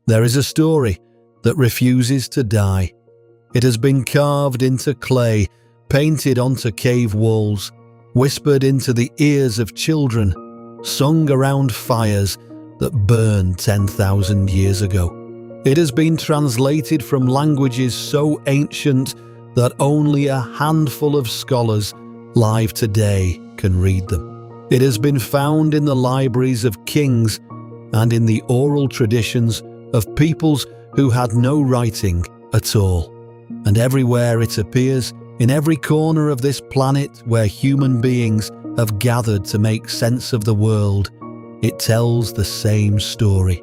There is a story that refuses to die. It has been carved into clay, painted onto cave walls, whispered into the ears of children, sung around fires that burned 10,000 years ago. It has been translated from languages so ancient that only a handful of scholars live today can read them. It has been found in the libraries of kings and in the oral traditions of peoples who had no writing at all. And everywhere it appears, in every corner of this planet where human beings have gathered to make sense of the world, it tells the same story.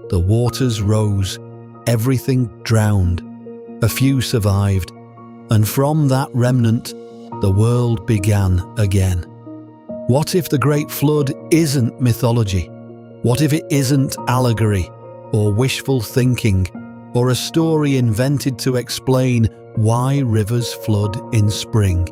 The waters rose, everything drowned, a few survived, and from that remnant, the world began again. What if the Great Flood isn't mythology? What if it isn't allegory, or wishful thinking, or a story invented to explain why rivers flood in spring?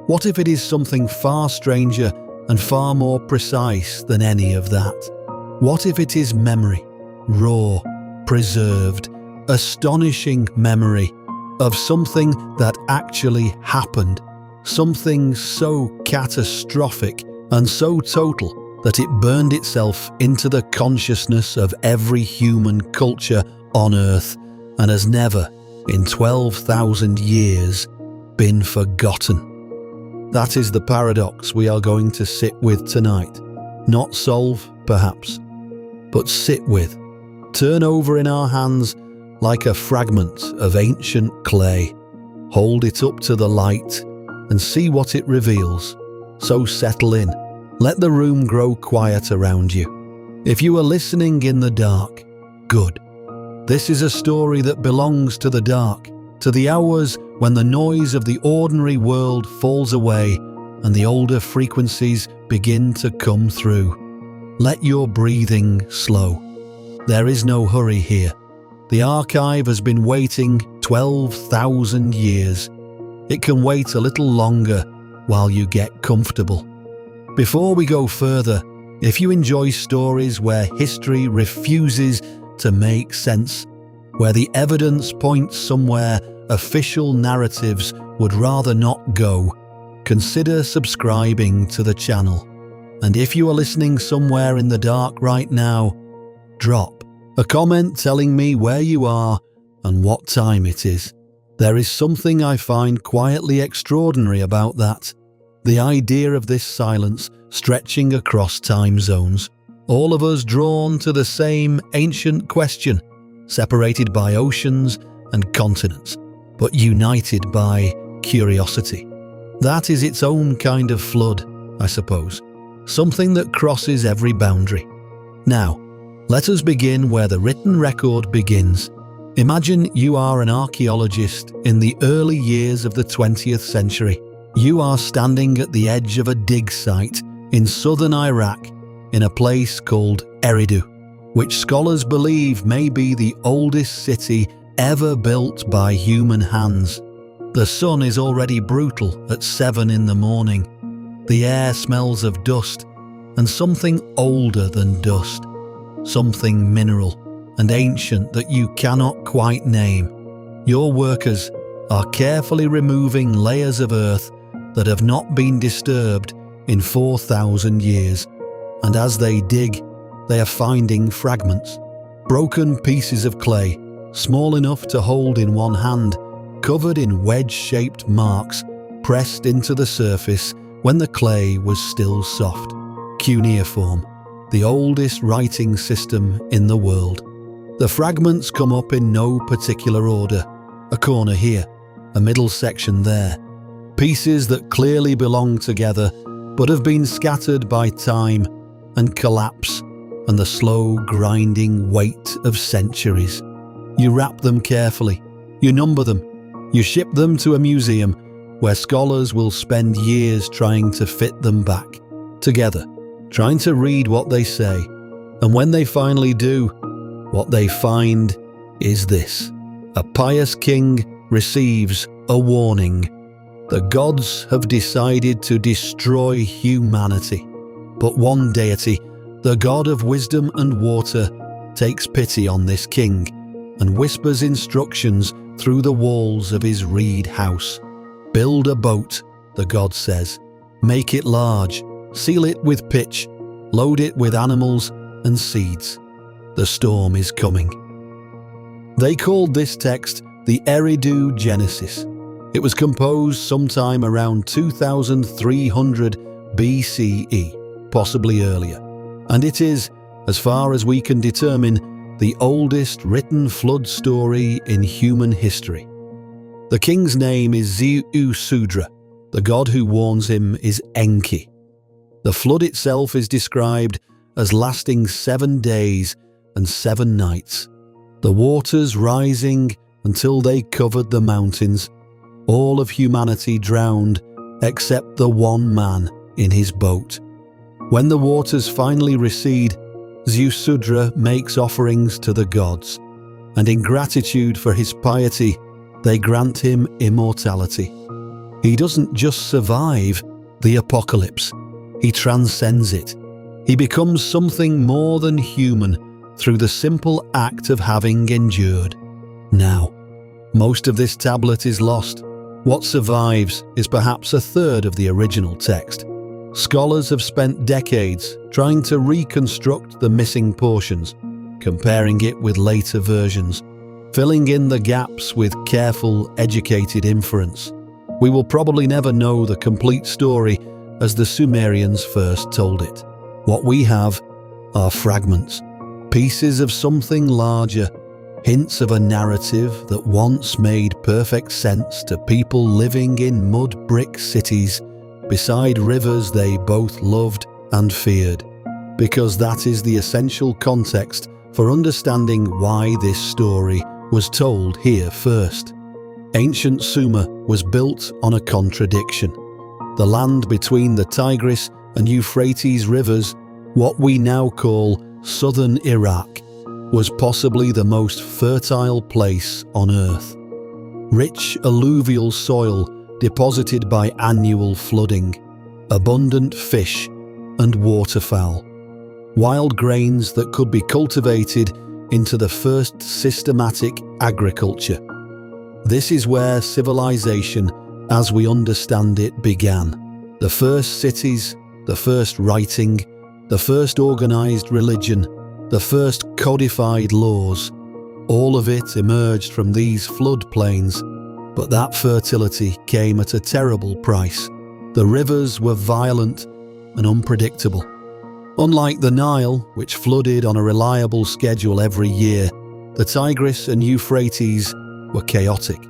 What if it is something far stranger and far more precise than any of that? What if it is memory, raw, preserved, astonishing memory of something that actually happened, something so catastrophic and so total that it burned itself into the consciousness of every human culture on Earth and has never, in 12,000 years, been forgotten? That is the paradox we are going to sit with tonight. Not solve, perhaps, but sit with. Turn over in our hands like a fragment of ancient clay. Hold it up to the light and see what it reveals. So settle in. Let the room grow quiet around you. If you are listening in the dark, good. This is a story that belongs to the dark, to the hours when the noise of the ordinary world falls away and the older frequencies begin to come through. Let your breathing slow. There is no hurry here. The archive has been waiting 12,000 years. It can wait a little longer while you get comfortable. Before we go further, if you enjoy stories where history refuses to make sense, where the evidence points somewhere official narratives would rather not go, consider subscribing to the channel. And if you are listening somewhere in the dark right now, drop a comment telling me where you are and what time it is. There is something I find quietly extraordinary about that. The idea of this silence stretching across time zones, all of us drawn to the same ancient question, separated by oceans and continents, but united by curiosity. That is its own kind of flood, I suppose, something that crosses every boundary. Now, let us begin where the written record begins. Imagine you are an archaeologist in the early years of the 20th century. You are standing at the edge of a dig site in southern Iraq, in a place called Eridu, which scholars believe may be the oldest city ever built by human hands. The sun is already brutal at 7 in the morning. The air smells of dust and something older than dust, something mineral and ancient that you cannot quite name. Your workers are carefully removing layers of earth that have not been disturbed in 4,000 years, and as they dig, they are finding fragments, broken pieces of clay, small enough to hold in one hand, covered in wedge-shaped marks pressed into the surface when the clay was still soft. Cuneiform, the oldest writing system in the world. The fragments come up in no particular order. A corner here, a middle section there. Pieces that clearly belong together but have been scattered by time and collapse and the slow grinding weight of centuries. You wrap them carefully, you number them, you ship them to a museum where scholars will spend years trying to fit them back together, trying to read what they say. And when they finally do, what they find is this. A pious king receives a warning. The gods have decided to destroy humanity, but one deity, the god of wisdom and water, takes pity on this king and whispers instructions through the walls of his reed house. "Build a boat," the god says. "Make it large, seal it with pitch, load it with animals and seeds. The storm is coming." They called this text the Eridu Genesis. It was composed sometime around 2300 BCE, possibly earlier, and it is, as far as we can determine, the oldest written flood story in human history. The king's name is Ziusudra. The god who warns him is Enki. The flood itself is described as lasting 7 days and 7 nights, the waters rising until they covered the mountains, all of humanity drowned except the one man in his boat. When the waters finally recede, Ziusudra makes offerings to the gods, and in gratitude for his piety, they grant him immortality. He doesn't just survive the apocalypse, he transcends it. He becomes something more than human through the simple act of having endured. Now, most of this tablet is lost. What survives is perhaps a third of the original text. Scholars have spent decades trying to reconstruct the missing portions, comparing it with later versions, filling in the gaps with careful, educated inference. We will probably never know the complete story as the Sumerians first told it. What we have are fragments, pieces of something larger, hints of a narrative that once made perfect sense to people living in mud brick cities beside rivers they both loved and feared, because that is the essential context for understanding why this story was told here first. Ancient Sumer was built on a contradiction. The land between the Tigris and Euphrates rivers, what we now call southern Iraq, was possibly the most fertile place on earth. Rich alluvial soil deposited by annual flooding, abundant fish and waterfowl, wild grains that could be cultivated into the first systematic agriculture. This is where civilization, as we understand it, began. The first cities, the first writing, the first organized religion, the first codified laws, all of it emerged from these floodplains, but that fertility came at a terrible price. The rivers were violent and unpredictable. Unlike the Nile, which flooded on a reliable schedule every year, the Tigris and Euphrates were chaotic.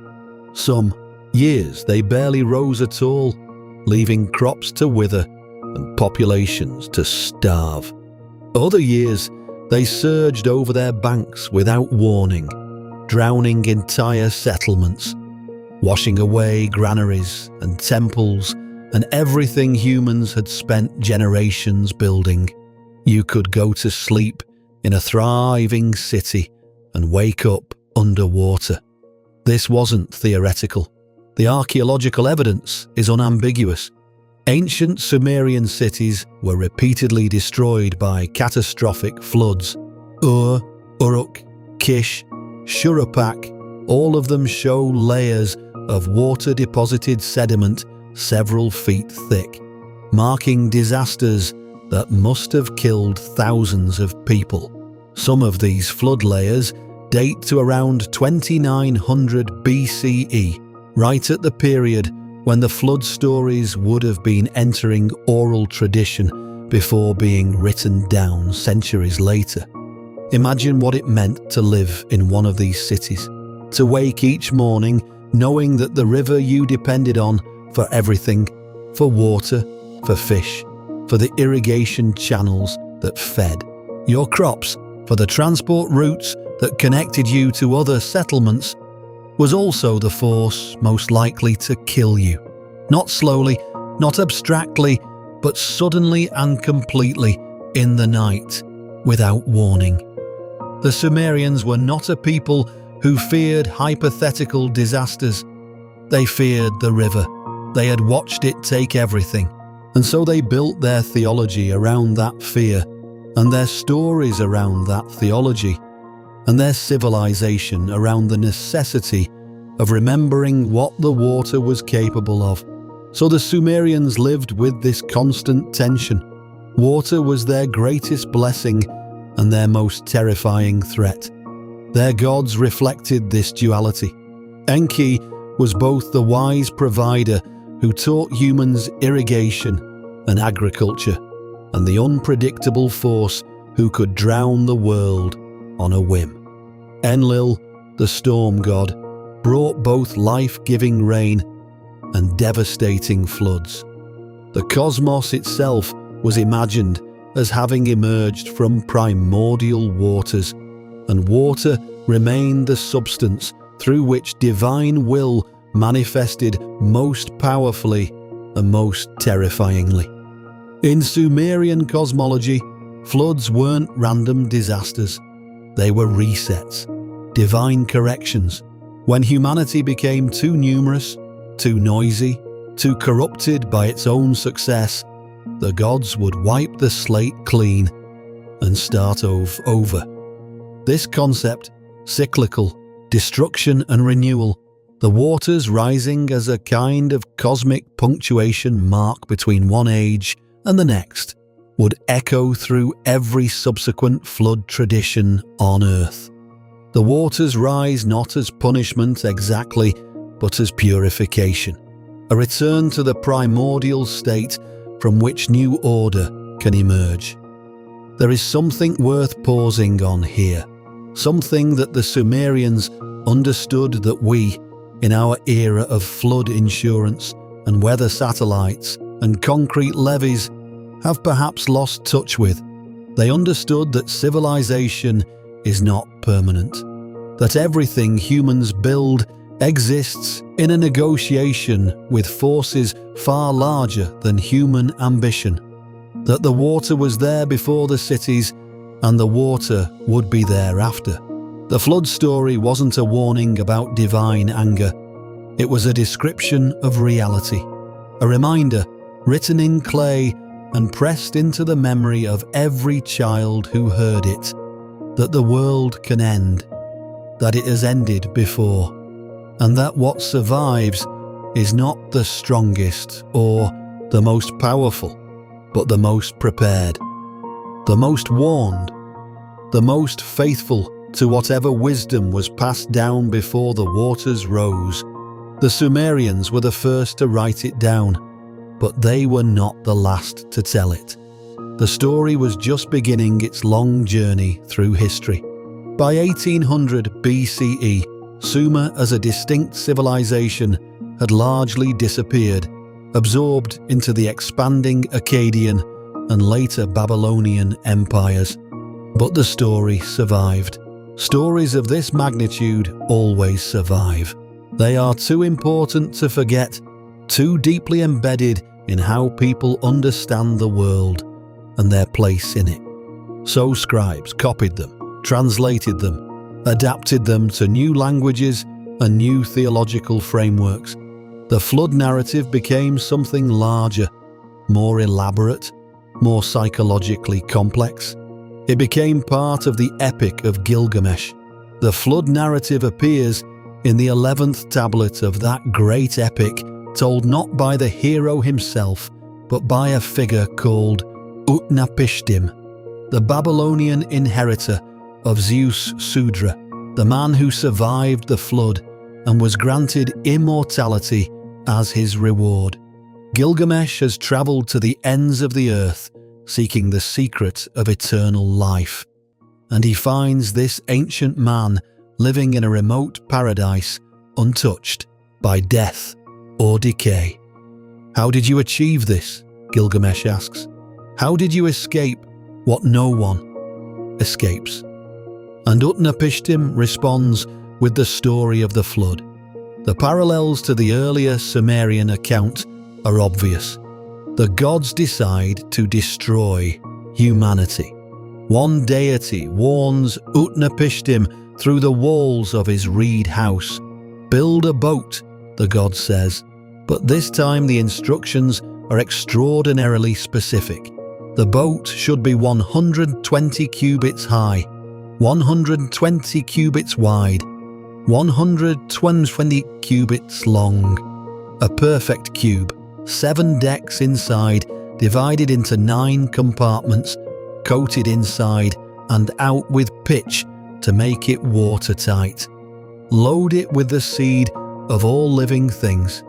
Some years they barely rose at all, leaving crops to wither and populations to starve. Other years they surged over their banks without warning, drowning entire settlements, washing away granaries and temples and everything humans had spent generations building. You could go to sleep in a thriving city and wake up underwater. This wasn't theoretical. The archaeological evidence is unambiguous. Ancient Sumerian cities were repeatedly destroyed by catastrophic floods. Ur, Uruk, Kish, Shuruppak, all of them show layers of water-deposited sediment several feet thick, marking disasters that must have killed thousands of people. Some of these flood layers date to around 2900 BCE, right at the period when the flood stories would have been entering oral tradition before being written down centuries later. Imagine what it meant to live in one of these cities, to wake each morning knowing that the river you depended on for everything, for water, for fish, for the irrigation channels that fed your crops, for the transport routes that connected you to other settlements, was also the force most likely to kill you. Not slowly, not abstractly, but suddenly and completely in the night, without warning. The Sumerians were not a people who feared hypothetical disasters. They feared the river. They had watched it take everything, and so they built their theology around that fear. and their stories around that theology, and their civilization around the necessity of remembering what the water was capable of. So the Sumerians lived with this constant tension. Water was their greatest blessing and their most terrifying threat. Their gods reflected this duality. Enki was both the wise provider who taught humans irrigation and agriculture, and the unpredictable force who could drown the world on a whim. Enlil, the storm god, brought both life-giving rain and devastating floods. The cosmos itself was imagined as having emerged from primordial waters, and water remained the substance through which divine will manifested most powerfully and most terrifyingly. In Sumerian cosmology, floods weren't random disasters. They were resets, divine corrections. When humanity became too numerous, too noisy, too corrupted by its own success, the gods would wipe the slate clean and start over. This concept, cyclical, destruction and renewal, the waters rising as a kind of cosmic punctuation mark between one age and the next, would echo through every subsequent flood tradition on Earth. The waters rise not as punishment exactly, but as purification, a return to the primordial state from which new order can emerge. There is something worth pausing on here, something that the Sumerians understood that we, in our era of flood insurance and weather satellites and concrete levees, have perhaps lost touch with. They understood that civilization is not permanent, that everything humans build exists in a negotiation with forces far larger than human ambition, that the water was there before the cities and the water would be there after. The flood story wasn't a warning about divine anger. It was a description of reality, a reminder written in clay and pressed into the memory of every child who heard it, that the world can end, that it has ended before, and that what survives is not the strongest or the most powerful, but the most prepared, the most warned, the most faithful to whatever wisdom was passed down before the waters rose. The Sumerians were the first to write it down, but they were not the last to tell it. The story was just beginning its long journey through history. By 1800 BCE, Sumer as a distinct civilization had largely disappeared, absorbed into the expanding Akkadian and later Babylonian empires. But the story survived. Stories of this magnitude always survive. They are too important to forget, too deeply embedded in how people understand the world and their place in it. So scribes copied them, translated them, adapted them to new languages and new theological frameworks. The flood narrative became something larger, more elaborate, more psychologically complex. It became part of the epic of Gilgamesh. The flood narrative appears in the 11th tablet of that great epic, told not by the hero himself, but by a figure called Utnapishtim, the Babylonian inheritor of Zeus Sudra, the man who survived the flood and was granted immortality as his reward. Gilgamesh has travelled to the ends of the earth, seeking the secret of eternal life, and he finds this ancient man living in a remote paradise, untouched by death or decay. How did you achieve this? Gilgamesh asks. How did you escape what no one escapes? And Utnapishtim responds with the story of the flood. The parallels to the earlier Sumerian account are obvious. The gods decide to destroy humanity. One deity warns Utnapishtim through the walls of his reed house. Build a boat, the god says, but this time the instructions are extraordinarily specific. The boat should be 120 cubits high, 120 cubits wide, 120 cubits long. A perfect cube, 7 decks inside, divided into 9 compartments, coated inside and out with pitch to make it watertight. Load it with the seed of all living things,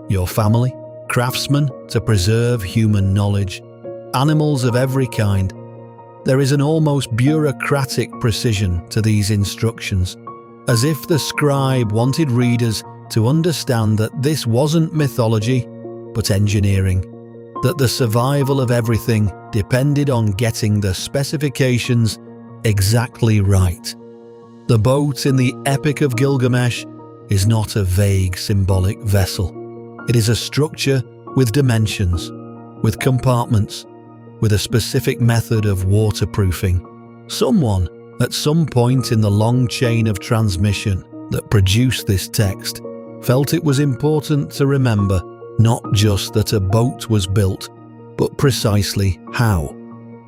your family, craftsmen to preserve human knowledge, animals of every kind. There is an almost bureaucratic precision to these instructions, as if the scribe wanted readers to understand that this wasn't mythology, but engineering, that the survival of everything depended on getting the specifications exactly right. The boat in the Epic of Gilgamesh is not a vague symbolic vessel. It is a structure with dimensions, with compartments, with a specific method of waterproofing. Someone, at some point in the long chain of transmission that produced this text, felt it was important to remember not just that a boat was built, but precisely how.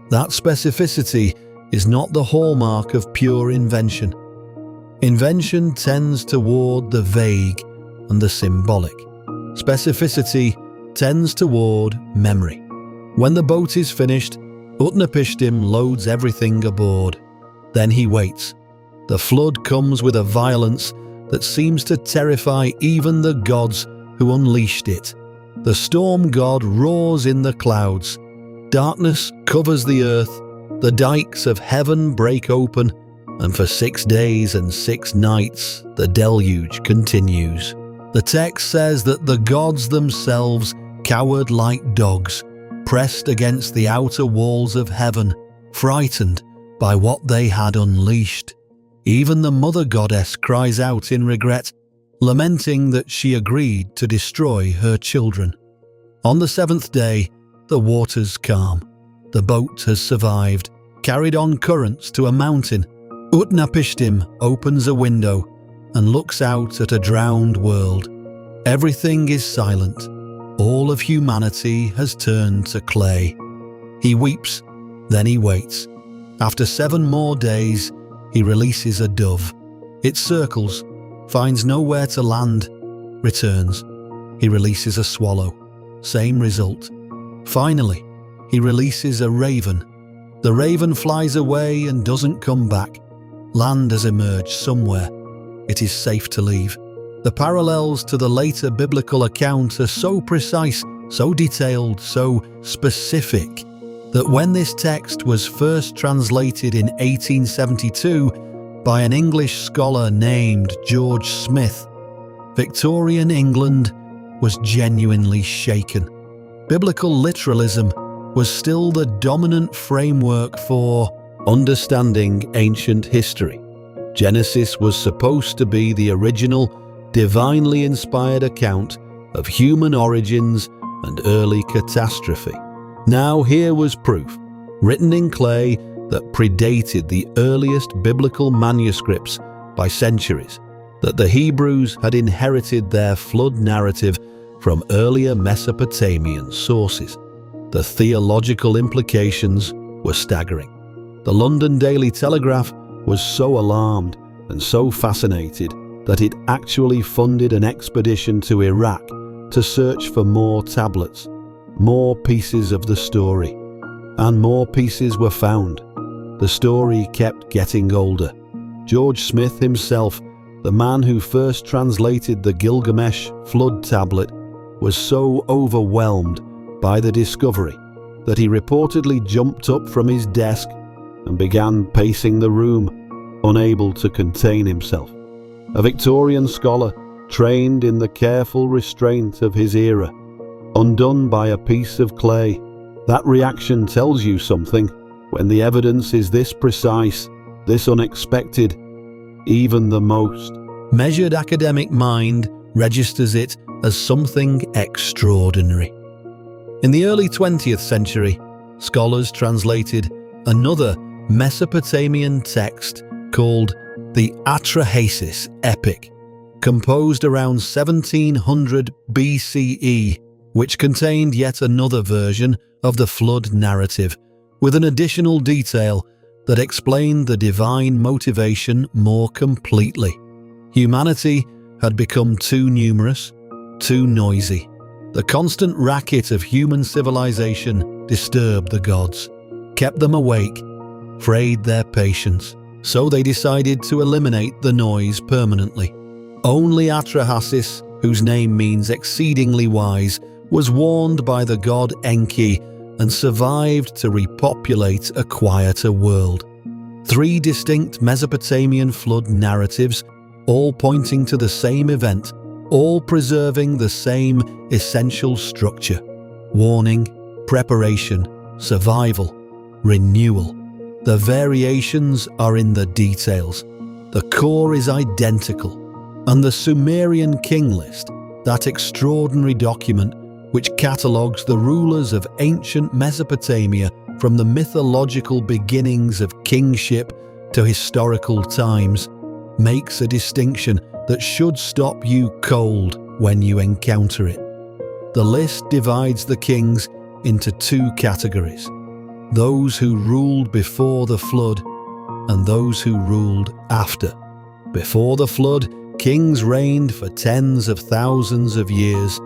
That specificity is not the hallmark of pure invention. Invention tends toward the vague and the symbolic. Specificity tends toward memory. When the boat is finished, Utnapishtim loads everything aboard. Then he waits. The flood comes with a violence that seems to terrify even the gods who unleashed it. The storm god roars in the clouds. Darkness covers the earth. The dikes of heaven break open, and for 6 days and 6 nights the deluge continues. The text says that the gods themselves cowered like dogs, pressed against the outer walls of heaven, frightened by what they had unleashed. Even the mother goddess cries out in regret, lamenting that she agreed to destroy her children. On the 7th day, the waters calm. The boat has survived, carried on currents to a mountain. Utnapishtim opens a window and looks out at a drowned world. Everything is silent. All of humanity has turned to clay. He weeps, then he waits. After 7 more days, he releases a dove. It circles, finds nowhere to land, returns. He releases a swallow. Same result. Finally, he releases a raven. The raven flies away and doesn't come back. Land has emerged somewhere. It is safe to leave. The parallels to the later biblical account are so precise, so detailed, so specific, that when this text was first translated in 1872 by an English scholar named George Smith, Victorian England was genuinely shaken. Biblical literalism was still the dominant framework for understanding ancient history. Genesis was supposed to be the original, divinely inspired account of human origins and early catastrophe. Now here was proof, written in clay, that predated the earliest biblical manuscripts by centuries, that the Hebrews had inherited their flood narrative from earlier Mesopotamian sources. The theological implications were staggering. The London Daily Telegraph was so alarmed and so fascinated that it actually funded an expedition to Iraq to search for more tablets, more pieces of the story. And more pieces were found. The story kept getting older. George Smith himself, the man who first translated the Gilgamesh flood tablet, was so overwhelmed by the discovery that he reportedly jumped up from his desk and began pacing the room, unable to contain himself. A Victorian scholar, trained in the careful restraint of his era, undone by a piece of clay. That reaction tells you something when the evidence is this precise, this unexpected. Even the most measured academic mind registers it as something extraordinary. In the early 20th century, scholars translated another Mesopotamian text called the Atrahasis Epic, composed around 1700 BCE, which contained yet another version of the flood narrative with an additional detail that explained the divine motivation more completely. Humanity had become too numerous, too noisy. The constant racket of human civilization disturbed the gods, kept them awake, frayed their patience. So they decided to eliminate the noise permanently. Only Atrahasis, whose name means exceedingly wise, was warned by the god Enki and survived to repopulate a quieter world. 3 distinct Mesopotamian flood narratives, all pointing to the same event, all preserving the same essential structure: warning, preparation, survival, renewal. The variations are in the details. The core is identical. And the Sumerian king list, that extraordinary document which catalogues the rulers of ancient Mesopotamia from the mythological beginnings of kingship to historical times, makes a distinction that should stop you cold when you encounter it. The list divides the kings into 2 categories: those who ruled before the flood and those who ruled after. Before the flood, kings reigned for tens of thousands of years.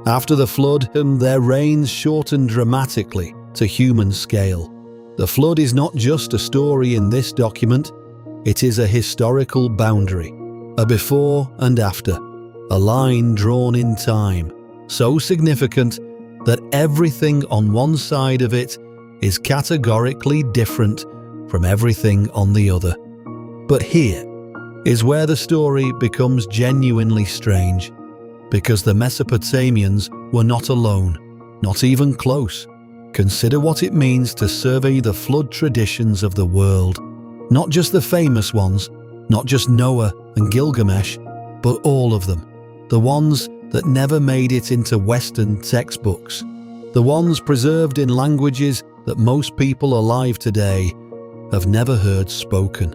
After the flood, their reigns shortened dramatically to human scale. The flood is not just a story in this document, it is a historical boundary, a before and after, a line drawn in time, so significant that everything on one side of it is categorically different from everything on the other. But here is where the story becomes genuinely strange, because the Mesopotamians were not alone, not even close. Consider what it means to survey the flood traditions of the world. Not just the famous ones, not just Noah and Gilgamesh, but all of them. The ones that never made it into Western textbooks. The ones preserved in languages that most people alive today have never heard spoken.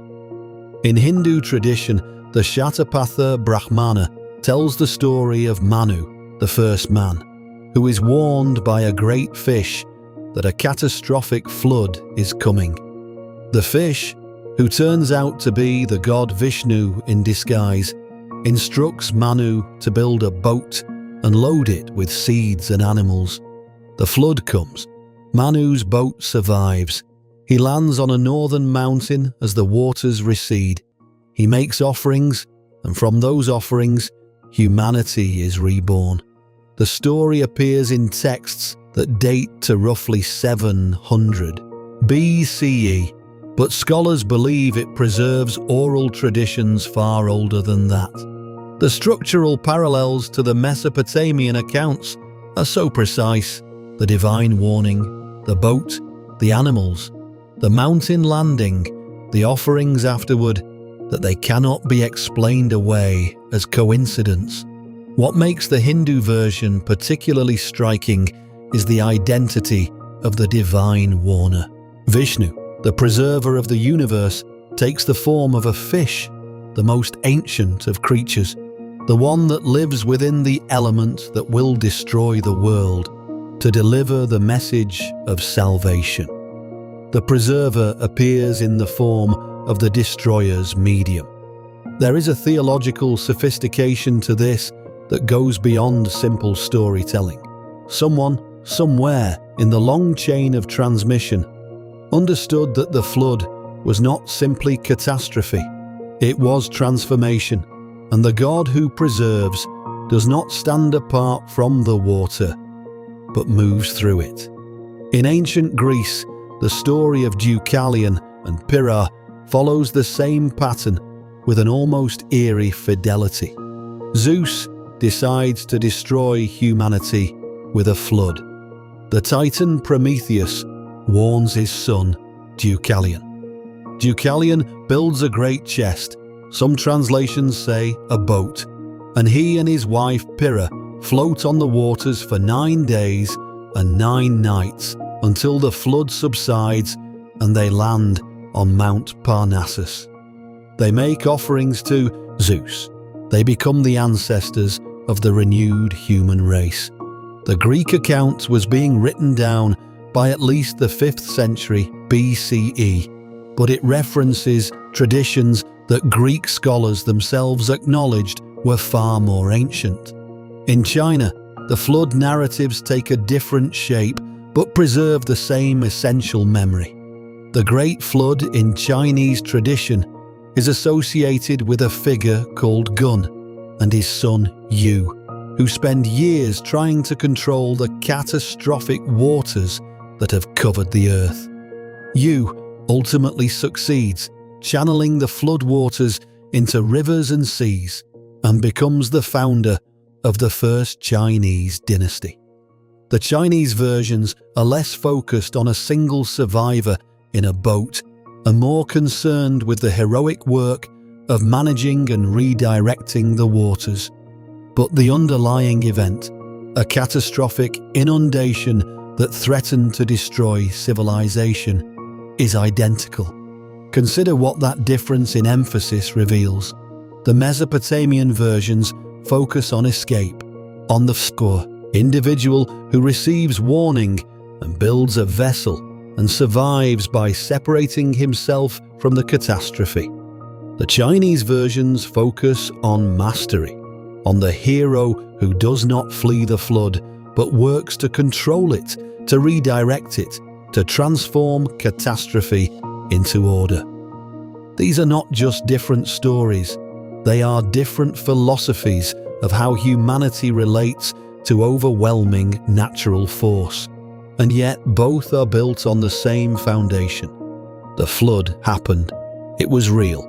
In Hindu tradition, the Shatapatha Brahmana tells the story of Manu, the first man, who is warned by a great fish that a catastrophic flood is coming. The fish, who turns out to be the god Vishnu in disguise, instructs Manu to build a boat and load it with seeds and animals. The flood comes. Manu's boat survives. He lands on a northern mountain as the waters recede. He makes offerings, and from those offerings, humanity is reborn. The story appears in texts that date to roughly 700 BCE, but scholars believe it preserves oral traditions far older than that. The structural parallels to the Mesopotamian accounts are so precise: the divine warning, the boat, the animals, the mountain landing, the offerings afterward, that they cannot be explained away as coincidence. What makes the Hindu version particularly striking is the identity of the divine warner. Vishnu, the preserver of the universe, takes the form of a fish, the most ancient of creatures, the one that lives within the element that will destroy the world, to deliver the message of salvation. The preserver appears in the form of the destroyer's medium. There is a theological sophistication to this that goes beyond simple storytelling. Someone, somewhere in the long chain of transmission, understood that the flood was not simply catastrophe, it was transformation, and the God who preserves does not stand apart from the water, but moves through it. In ancient Greece, the story of Deucalion and Pyrrha follows the same pattern with an almost eerie fidelity. Zeus decides to destroy humanity with a flood. The Titan Prometheus warns his son, Deucalion. Deucalion builds a great chest, some translations say a boat, and he and his wife Pyrrha float on the waters for 9 days and 9 nights until the flood subsides and they land on Mount Parnassus. They make offerings to Zeus. They become the ancestors of the renewed human race. The Greek account was being written down by at least the 5th century BCE, but it references traditions that Greek scholars themselves acknowledged were far more ancient. In China, the flood narratives take a different shape but preserve the same essential memory. The Great Flood in Chinese tradition is associated with a figure called Gun and his son Yu, who spend years trying to control the catastrophic waters that have covered the earth. Yu ultimately succeeds, channeling the flood waters into rivers and seas, and becomes the founder of the first Chinese dynasty. The Chinese versions are less focused on a single survivor in a boat and more concerned with the heroic work of managing and redirecting the waters. But the underlying event, a catastrophic inundation that threatened to destroy civilization, is identical. Consider what that difference in emphasis reveals. The Mesopotamian versions focus on escape, on the score, individual who receives warning and builds a vessel and survives by separating himself from the catastrophe. The Chinese versions focus on mastery, on the hero who does not flee the flood but works to control it, to redirect it, to transform catastrophe into order. These are not just different stories, they are different philosophies of how humanity relates to overwhelming natural force, and yet both are built on the same foundation. The flood happened. It was real.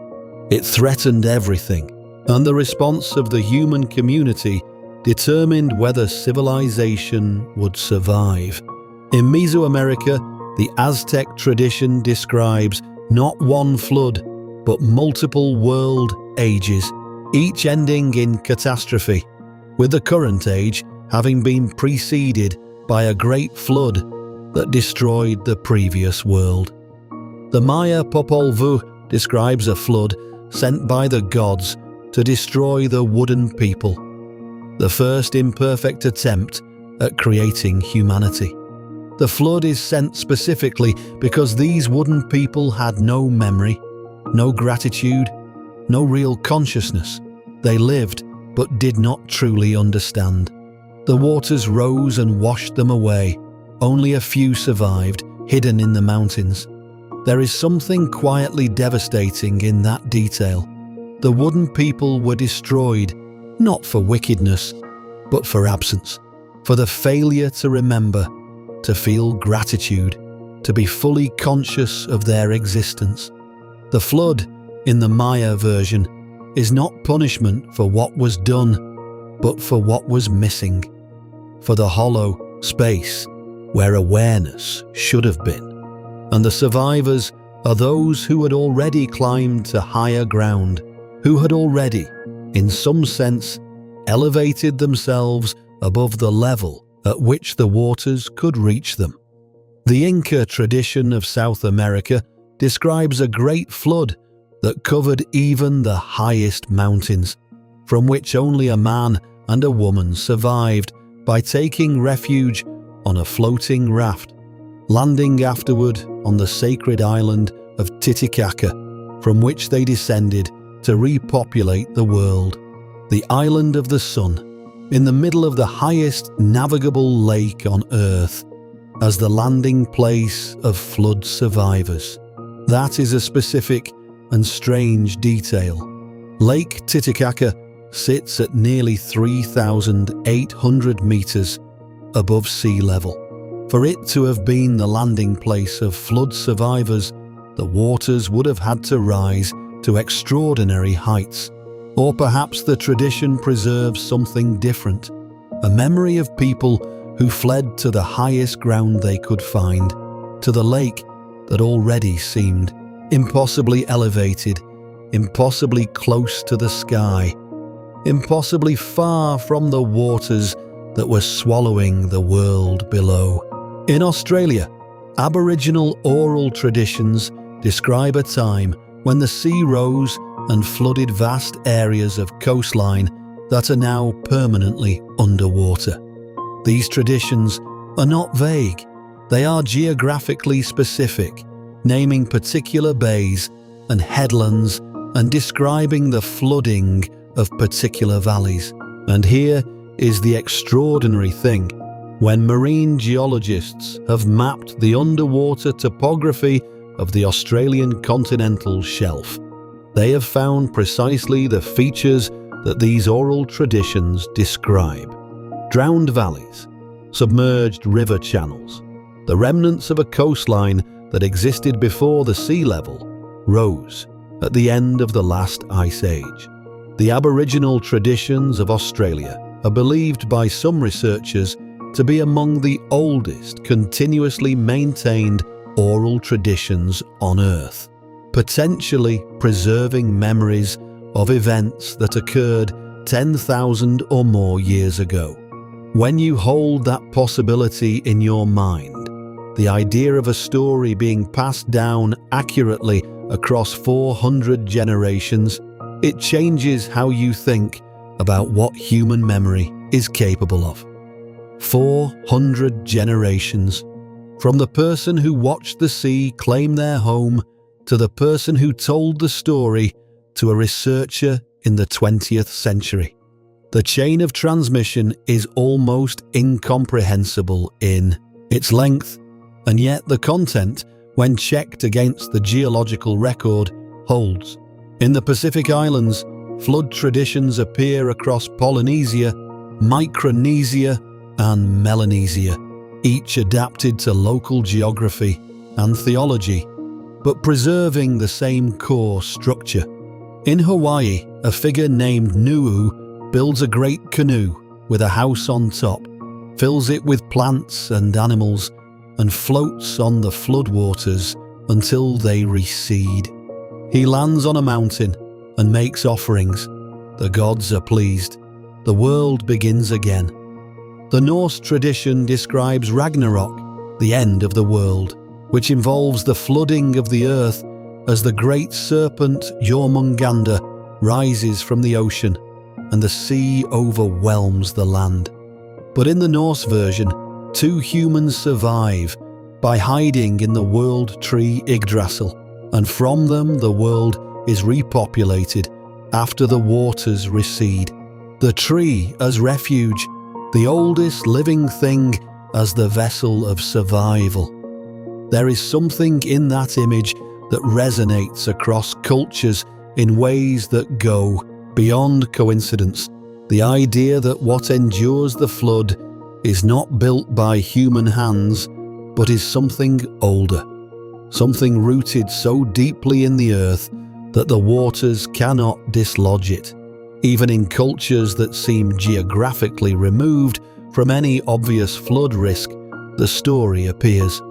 It threatened everything, and the response of the human community determined whether civilization would survive. In Mesoamerica, the Aztec tradition describes not one flood, but multiple world ages, each ending in catastrophe, with the current age having been preceded by a great flood that destroyed the previous world. The Maya Popol Vuh describes a flood sent by the gods to destroy the wooden people, the first imperfect attempt at creating humanity. The flood is sent specifically because these wooden people had no memory, no gratitude, no real consciousness. They lived but did not truly understand. The waters rose and washed them away. Only a few survived, hidden in the mountains. There is something quietly devastating in that detail. The wooden people were destroyed, not for wickedness, but for absence, for the failure to remember, to feel gratitude, to be fully conscious of their existence. The flood, in the Maya version, is not punishment for what was done, but for what was missing, for the hollow space where awareness should have been. And the survivors are those who had already climbed to higher ground, who had already, in some sense, elevated themselves above the level at which the waters could reach them. The Inca tradition of South America describes a great flood that covered even the highest mountains, from which only a man and a woman survived by taking refuge on a floating raft, landing afterward on the sacred island of Titicaca, from which they descended to repopulate the world, the island of the sun, in the middle of the highest navigable lake on earth, as the landing place of flood survivors. That is a specific and strange detail. Lake Titicaca sits at nearly 3,800 meters above sea level. For it to have been the landing place of flood survivors, the waters would have had to rise to extraordinary heights. Or perhaps the tradition preserves something different, a memory of people who fled to the highest ground they could find, to the lake that already seemed impossibly elevated, impossibly close to the sky, impossibly far from the waters that were swallowing the world below. In Australia, Aboriginal oral traditions describe a time when the sea rose and flooded vast areas of coastline that are now permanently underwater. These traditions are not vague. They are geographically specific, naming particular bays and headlands and describing the flooding of particular valleys. And here is the extraordinary thing. When marine geologists have mapped the underwater topography of the Australian continental shelf, they have found precisely the features that these oral traditions describe. Drowned valleys, submerged river channels, the remnants of a coastline that existed before the sea level rose at the end of the last ice age. The Aboriginal traditions of Australia are believed by some researchers to be among the oldest continuously maintained oral traditions on Earth, potentially preserving memories of events that occurred 10,000 or more years ago. When you hold that possibility in your mind, the idea of a story being passed down accurately across 400 generations, it changes how you think about what human memory is capable of. 400 generations, from the person who watched the sea claim their home to the person who told the story to a researcher in the 20th century. The chain of transmission is almost incomprehensible in its length, and yet the content, when checked against the geological record, holds. In the Pacific Islands, flood traditions appear across Polynesia, Micronesia, and Melanesia, each adapted to local geography and theology, but preserving the same core structure. In Hawaii, a figure named Nu'u builds a great canoe with a house on top, fills it with plants and animals, and floats on the floodwaters until they recede. He lands on a mountain and makes offerings. The gods are pleased. The world begins again. The Norse tradition describes Ragnarok, the end of the world, which involves the flooding of the earth as the great serpent Jormungandr rises from the ocean and the sea overwhelms the land. But in the Norse version, two humans survive by hiding in the world tree Yggdrasil, and from them the world is repopulated after the waters recede. The tree as refuge, the oldest living thing as the vessel of survival. There is something in that image that resonates across cultures in ways that go beyond coincidence. The idea that what endures the flood is not built by human hands, but is something older, something rooted so deeply in the earth that the waters cannot dislodge it. Even in cultures that seem geographically removed from any obvious flood risk, the story appears.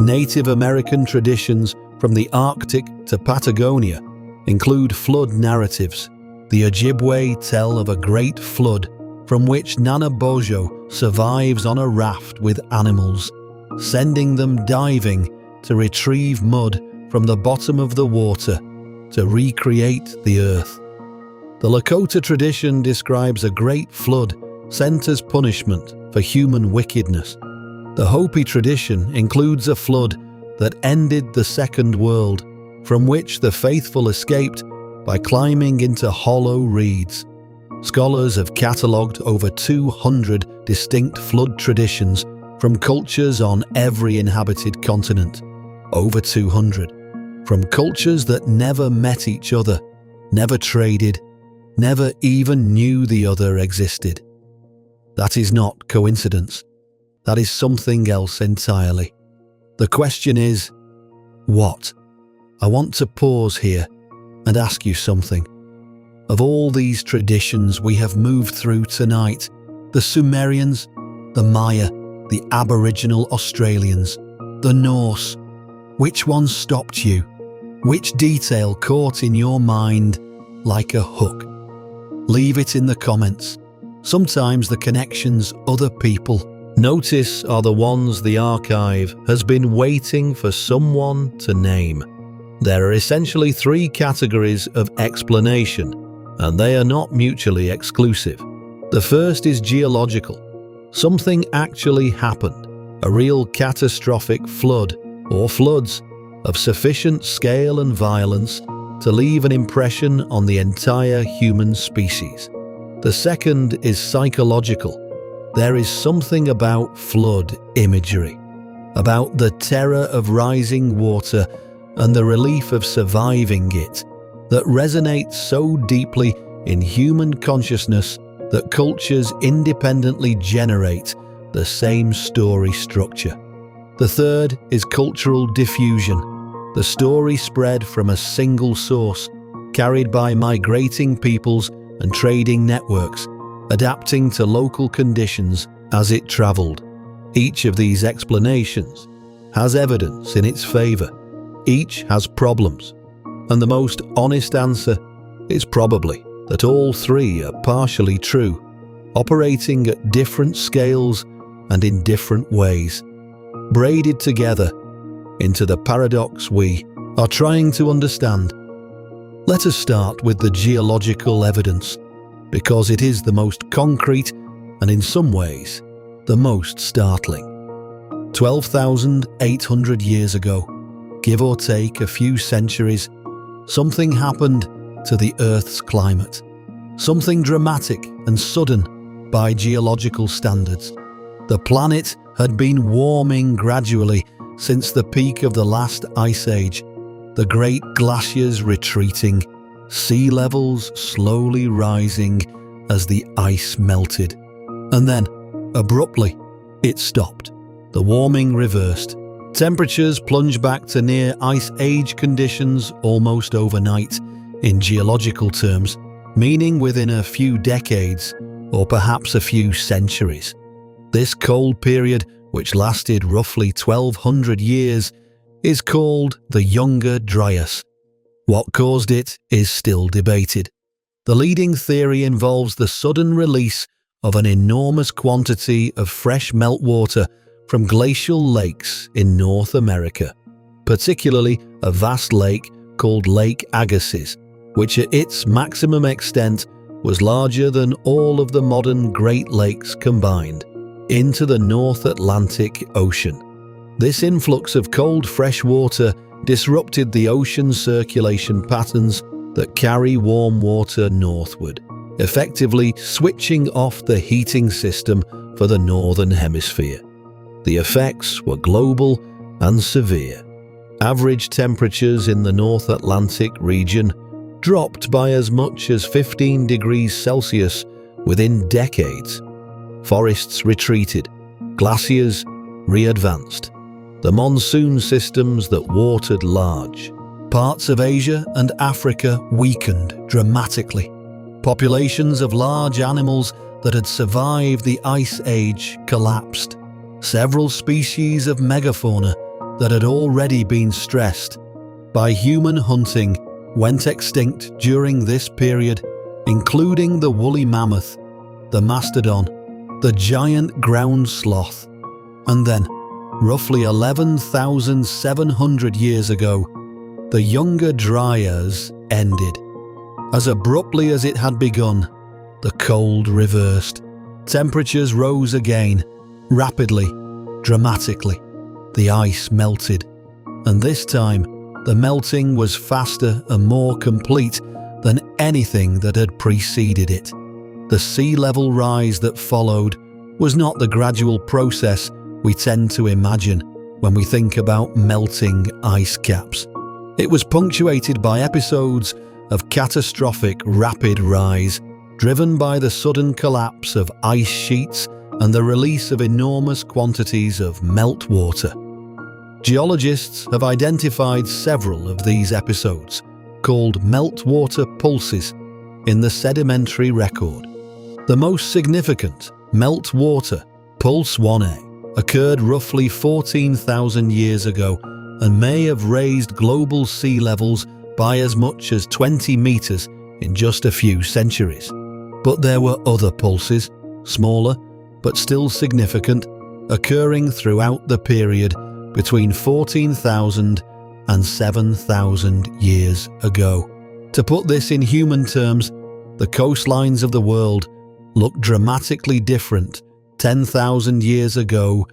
Native American traditions from the Arctic to Patagonia include flood narratives. The Ojibwe tell of a great flood from which Nana Bojo survives on a raft with animals, sending them diving to retrieve mud from the bottom of the water to recreate the earth. The Lakota tradition describes a great flood sent as punishment for human wickedness. The Hopi tradition includes a flood that ended the Second World, from which the faithful escaped by climbing into hollow reeds. Scholars have catalogued over 200 distinct flood traditions from cultures on every inhabited continent. Over 200. From cultures that never met each other, never traded, never even knew the other existed. That is not coincidence. That is something else entirely. The question is, what? I want to pause here and ask you something. Of all these traditions we have moved through tonight, the Sumerians, the Maya, the Aboriginal Australians, the Norse, which one stopped you? Which detail caught in your mind like a hook? Leave it in the comments. Sometimes the connections other people notice are the ones the archive has been waiting for someone to name. There are essentially three categories of explanation, and they are not mutually exclusive. The first is geological. Something actually happened, a real catastrophic flood or floods of sufficient scale and violence to leave an impression on the entire human species. The second is psychological. There is something about flood imagery, about the terror of rising water and the relief of surviving it, that resonates so deeply in human consciousness that cultures independently generate the same story structure. The third is cultural diffusion, the story spread from a single source, carried by migrating peoples and trading networks, adapting to local conditions as it traveled. Each of these explanations has evidence in its favor. Each has problems, and the most honest answer is probably that all three are partially true, operating at different scales and in different ways, braided together into the paradox we are trying to understand. Let us start with the geological evidence, because it is the most concrete and in some ways the most startling. 12,800 years ago, give or take a few centuries, something happened to the Earth's climate. Something dramatic and sudden by geological standards. The planet had been warming gradually since the peak of the last ice age, the great glaciers retreating, sea levels slowly rising as the ice melted. And then, abruptly, it stopped. The warming reversed. Temperatures plunged back to near ice age conditions almost overnight, in geological terms, meaning within a few decades or perhaps a few centuries. This cold period, which lasted roughly 1,200 years, is called the Younger Dryas. What caused it is still debated. The leading theory involves the sudden release of an enormous quantity of fresh meltwater from glacial lakes in North America, particularly a vast lake called Lake Agassiz, which at its maximum extent was larger than all of the modern Great Lakes combined, into the North Atlantic Ocean. This influx of cold fresh water disrupted the ocean circulation patterns that carry warm water northward, effectively switching off the heating system for the Northern Hemisphere. The effects were global and severe. Average temperatures in the North Atlantic region dropped by as much as 15 degrees Celsius within decades. Forests retreated, glaciers re-advanced. The monsoon systems that watered large parts of Asia and Africa weakened dramatically. Populations of large animals that had survived the Ice Age collapsed. Several species of megafauna that had already been stressed by human hunting went extinct during this period, including the woolly mammoth, the mastodon, the giant ground sloth. And then, roughly 11,700 years ago, the Younger Dryas ended. As abruptly as it had begun, the cold reversed. Temperatures rose again, rapidly, dramatically. The ice melted, and this time, the melting was faster and more complete than anything that had preceded it. The sea level rise that followed was not the gradual process we tend to imagine when we think about melting ice caps. It was punctuated by episodes of catastrophic rapid rise, driven by the sudden collapse of ice sheets and the release of enormous quantities of meltwater. Geologists have identified several of these episodes, called meltwater pulses, in the sedimentary record. The most significant, meltwater, Pulse 1A, occurred roughly 14,000 years ago and may have raised global sea levels by as much as 20 meters in just a few centuries. But there were other pulses, smaller but still significant, occurring throughout the period between 14,000 and 7,000 years ago. To put this in human terms, the coastlines of the world look dramatically different 10,000 years ago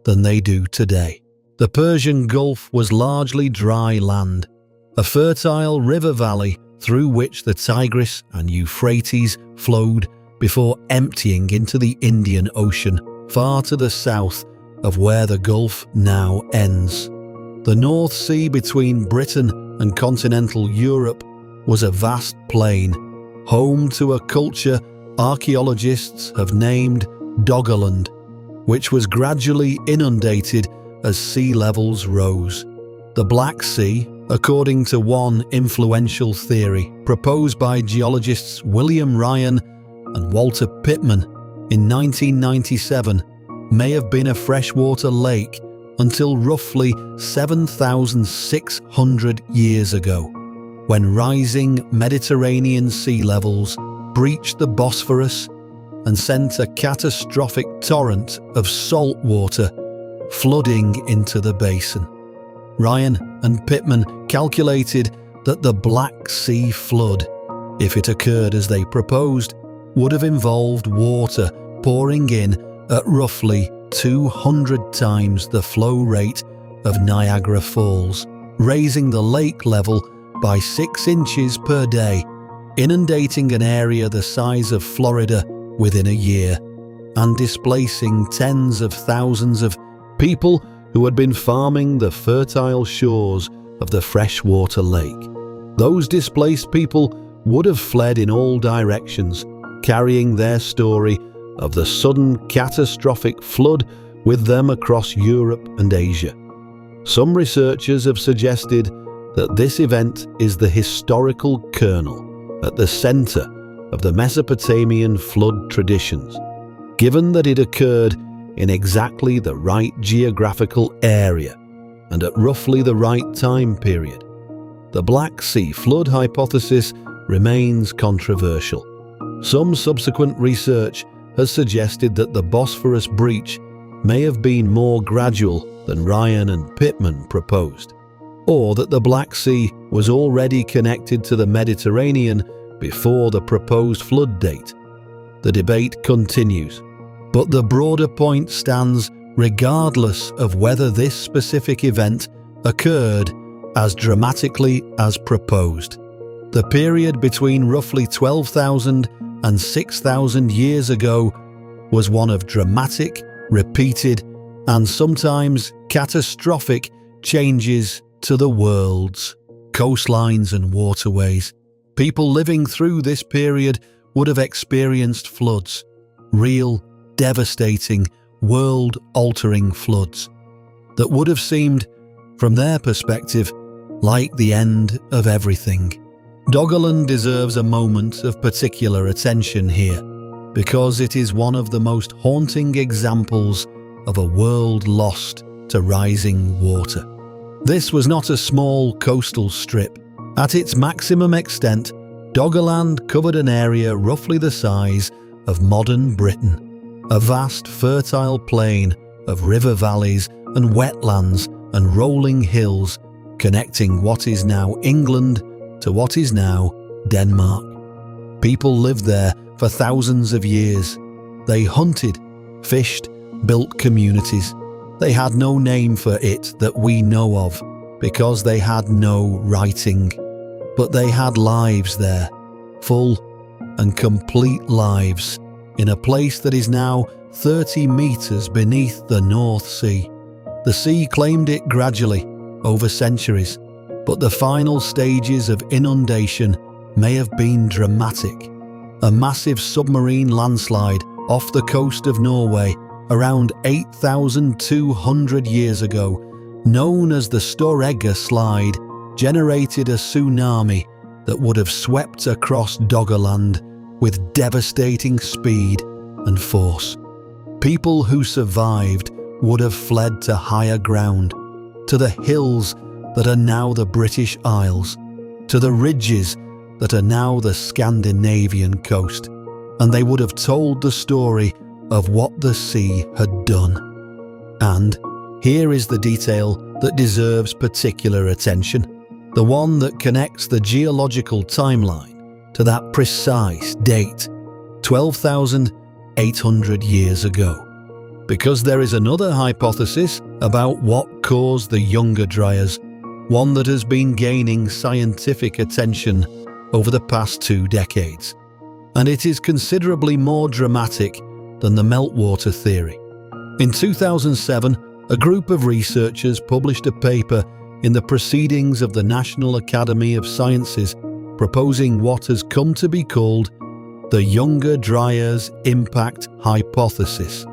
than they do today. The Persian Gulf was largely dry land, a fertile river valley through which the Tigris and Euphrates flowed before emptying into the Indian Ocean, far to the south of where the Gulf now ends. The North Sea between Britain and continental Europe was a vast plain, home to a culture archaeologists have named Doggerland, which was gradually inundated as sea levels rose. The Black Sea, according to one influential theory proposed by geologists William Ryan and Walter Pittman in 1997, may have been a freshwater lake until roughly 7,600 years ago, when rising Mediterranean sea levels breached the Bosphorus and sent a catastrophic torrent of salt water flooding into the basin. Ryan and Pittman calculated that the Black Sea flood, if it occurred as they proposed, would have involved water pouring in at roughly 200 times the flow rate of Niagara Falls, raising the lake level by 6 inches per day, inundating an area the size of Florida within a year, and displacing tens of thousands of people who had been farming the fertile shores of the freshwater lake. Those displaced people would have fled in all directions, carrying their story of the sudden catastrophic flood with them across Europe and Asia. Some researchers have suggested that this event is the historical kernel at the center of the Mesopotamian flood traditions, given that it occurred in exactly the right geographical area and at roughly the right time period. The Black Sea flood hypothesis remains controversial. Some subsequent research has suggested that the Bosphorus breach may have been more gradual than Ryan and Pittman proposed, or that the Black Sea was already connected to the Mediterranean before the proposed flood date. The debate continues, but the broader point stands regardless of whether this specific event occurred as dramatically as proposed. The period between roughly 12,000 and 6,000 years ago was one of dramatic, repeated, and sometimes catastrophic changes to the world's coastlines and waterways. People living through this period would have experienced floods, real, devastating, world-altering floods that would have seemed, from their perspective, like the end of everything. Doggerland deserves a moment of particular attention here, because it is one of the most haunting examples of a world lost to rising water. This was not a small coastal strip. At its maximum extent, Doggerland covered an area roughly the size of modern Britain, a vast fertile plain of river valleys and wetlands and rolling hills connecting what is now England to what is now Denmark. People lived there for thousands of years. They hunted, fished, built communities. They had no name for it that we know of, because they had no writing. But they had lives there, full and complete lives, in a place that is now 30 meters beneath the North Sea. The sea claimed it gradually, over centuries, but the final stages of inundation may have been dramatic. A massive submarine landslide off the coast of Norway around 8,200 years ago, known as the Storegga Slide, generated a tsunami that would have swept across Doggerland with devastating speed and force. People who survived would have fled to higher ground, to the hills that are now the British Isles, to the ridges that are now the Scandinavian coast, and they would have told the story of what the sea had done. And here is the detail that deserves particular attention, the one that connects the geological timeline to that precise date, 12,800 years ago. Because there is another hypothesis about what caused the younger Dryas, one that has been gaining scientific attention over the past 2 decades. And it is considerably more dramatic than the meltwater theory. In 2007, a group of researchers published a paper in the Proceedings of the National Academy of Sciences proposing what has come to be called the Younger Dryas Impact Hypothesis.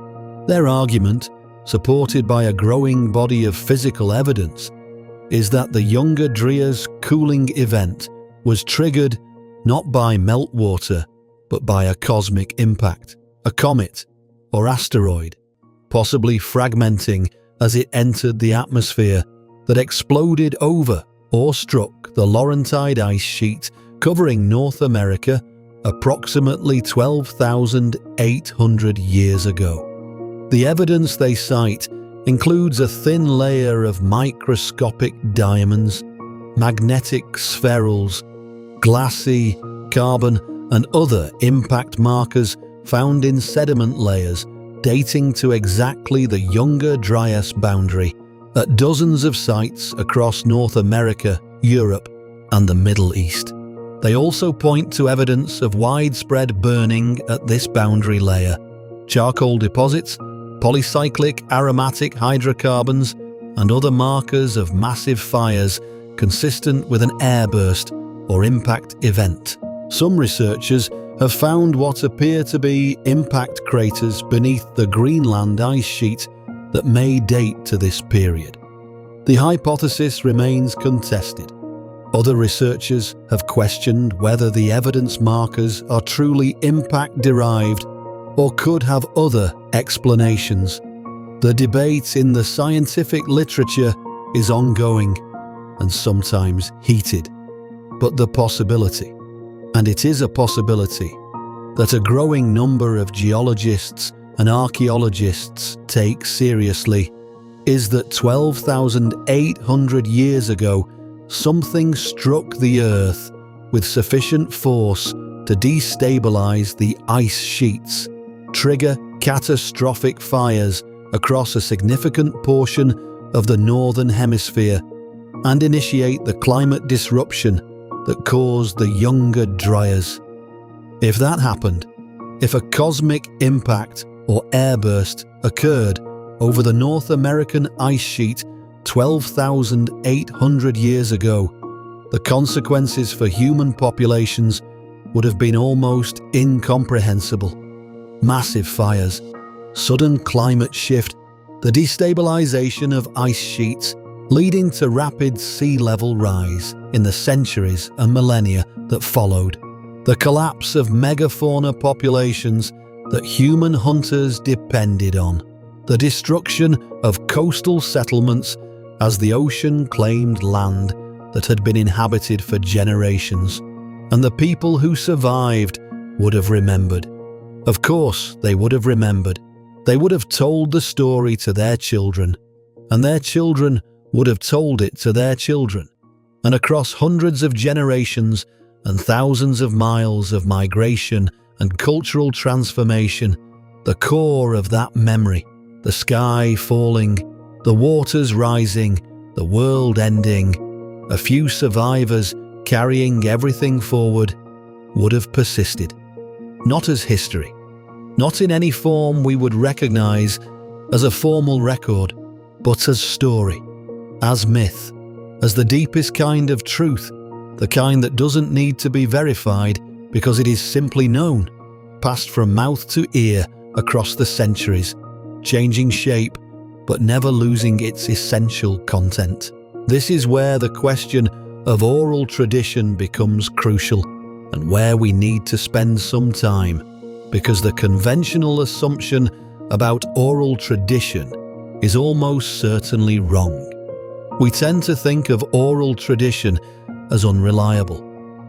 Their argument, supported by a growing body of physical evidence, is that the Younger Dryas cooling event was triggered not by meltwater, but by a cosmic impact, a comet or asteroid, possibly fragmenting as it entered the atmosphere, that exploded over or struck the Laurentide ice sheet covering North America approximately 12,800 years ago. The evidence they cite includes a thin layer of microscopic diamonds, magnetic spherules, glassy, carbon and other impact markers found in sediment layers dating to exactly the Younger Dryas boundary at dozens of sites across North America, Europe and the Middle East. They also point to evidence of widespread burning at this boundary layer, charcoal deposits, polycyclic aromatic hydrocarbons and other markers of massive fires consistent with an airburst or impact event. Some researchers have found what appear to be impact craters beneath the Greenland ice sheet that may date to this period. The hypothesis remains contested. Other researchers have questioned whether the evidence markers are truly impact-derived or could have other explanations. The debate in the scientific literature is ongoing and sometimes heated, but the possibility, and it is a possibility, that a growing number of geologists and archaeologists take seriously is that 12,800 years ago something struck the Earth with sufficient force to destabilize the ice sheets, trigger catastrophic fires across a significant portion of the Northern Hemisphere, and initiate the climate disruption that caused the Younger Dryas. If that happened, if a cosmic impact or airburst occurred over the North American ice sheet 12,800 years ago, the consequences for human populations would have been almost incomprehensible. Massive fires, sudden climate shift, the destabilization of ice sheets, leading to rapid sea level rise in the centuries and millennia that followed, the collapse of megafauna populations that human hunters depended on, the destruction of coastal settlements as the ocean claimed land that had been inhabited for generations, and the people who survived would have remembered. Of course, they would have remembered. They would have told the story to their children, and their children would have told it to their children, and across hundreds of generations and thousands of miles of migration and cultural transformation, the core of that memory, the sky falling, the waters rising, the world ending, a few survivors carrying everything forward, would have persisted. Not as history, not in any form we would recognize as a formal record, but as story, as myth, as the deepest kind of truth, the kind that doesn't need to be verified because it is simply known, passed from mouth to ear across the centuries, changing shape but never losing its essential content. This is where the question of oral tradition becomes crucial, and where we need to spend some time, because the conventional assumption about oral tradition is almost certainly wrong. We tend to think of oral tradition as unreliable,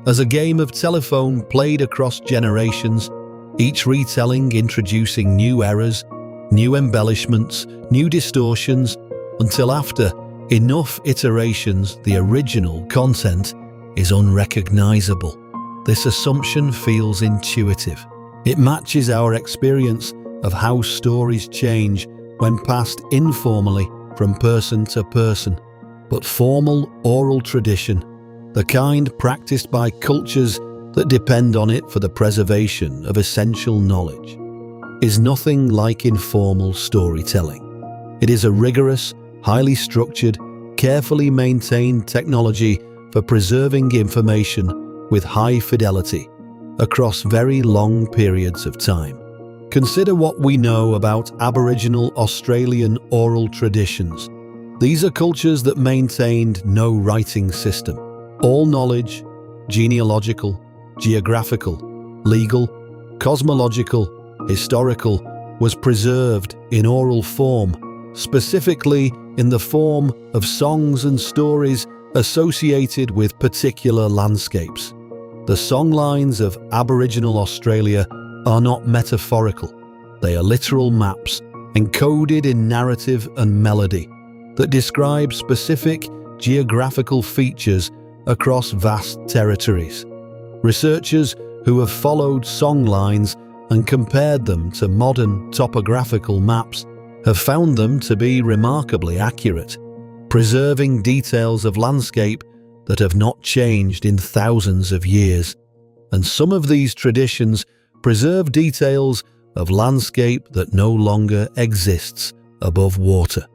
as a game of telephone played across generations, each retelling introducing new errors, new embellishments, new distortions, until after enough iterations the original content is unrecognizable. This assumption feels intuitive. It matches our experience of how stories change when passed informally from person to person. But formal oral tradition, the kind practiced by cultures that depend on it for the preservation of essential knowledge, is nothing like informal storytelling. It is a rigorous, highly structured, carefully maintained technology for preserving information with high fidelity across very long periods of time. Consider what we know about Aboriginal Australian oral traditions. These are cultures that maintained no writing system. All knowledge, genealogical, geographical, legal, cosmological, historical, was preserved in oral form, specifically in the form of songs and stories associated with particular landscapes. The songlines of Aboriginal Australia are not metaphorical. They are literal maps encoded in narrative and melody that describe specific geographical features across vast territories. Researchers who have followed songlines and compared them to modern topographical maps have found them to be remarkably accurate, preserving details of landscape that have not changed in thousands of years. And some of these traditions preserve details of landscape that no longer exists above water.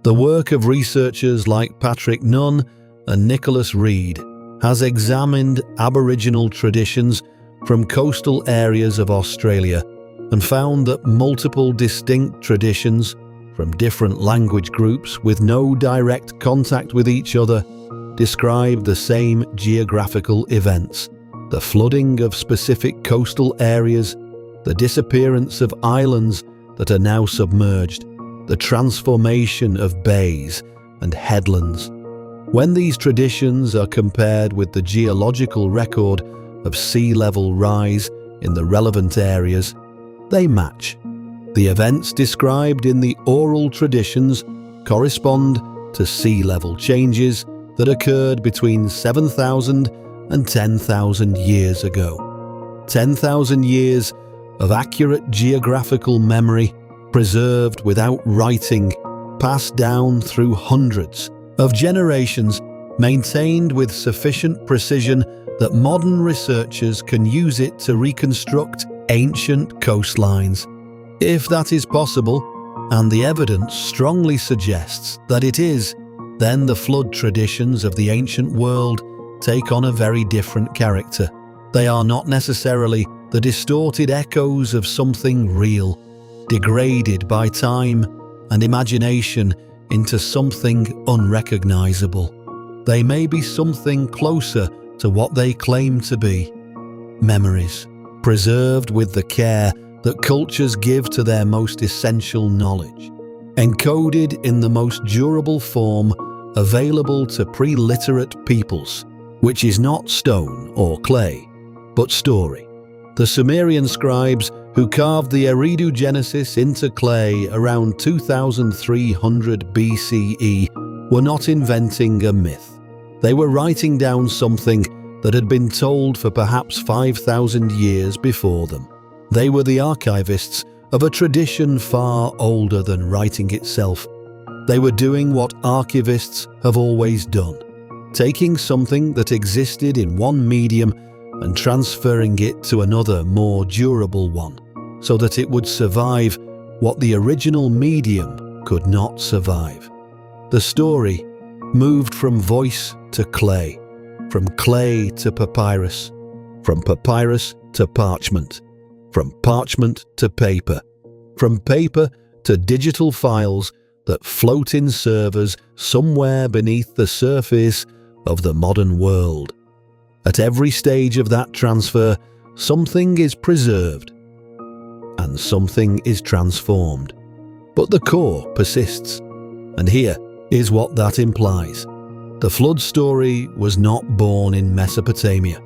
The work of researchers like Patrick Nunn and Nicholas Reed has examined Aboriginal traditions from coastal areas of Australia and found that multiple distinct traditions from different language groups with no direct contact with each other describe the same geographical events: the flooding of specific coastal areas, the disappearance of islands that are now submerged, the transformation of bays and headlands. When these traditions are compared with the geological record of sea level rise in the relevant areas, they match. The events described in the oral traditions correspond to sea level changes that occurred between 7,000 and 10,000 years ago. 10,000 years of accurate geographical memory preserved without writing, passed down through hundreds of generations, maintained with sufficient precision that modern researchers can use it to reconstruct ancient coastlines. If that is possible, and the evidence strongly suggests that it is, then the flood traditions of the ancient world take on a very different character. They are not necessarily the distorted echoes of something real, degraded by time and imagination into something unrecognizable. They may be something closer to what they claim to be: memories, preserved with the care that cultures give to their most essential knowledge, encoded in the most durable form available to pre-literate peoples, which is not stone or clay, but story. The Sumerian scribes who carved the Eridu Genesis into clay around 2300 BCE were not inventing a myth. They were writing down something that had been told for perhaps 5,000 years before them. They were the archivists of a tradition far older than writing itself. They were doing what archivists have always done, taking something that existed in one medium and transferring it to another more durable one, so that it would survive what the original medium could not survive. The story moved from voice to clay, from clay to papyrus, from papyrus to parchment, from parchment to paper, from paper to digital files that float in servers somewhere beneath the surface of the modern world. At every stage of that transfer, something is preserved and something is transformed. But the core persists. And here is what that implies. The flood story was not born in Mesopotamia.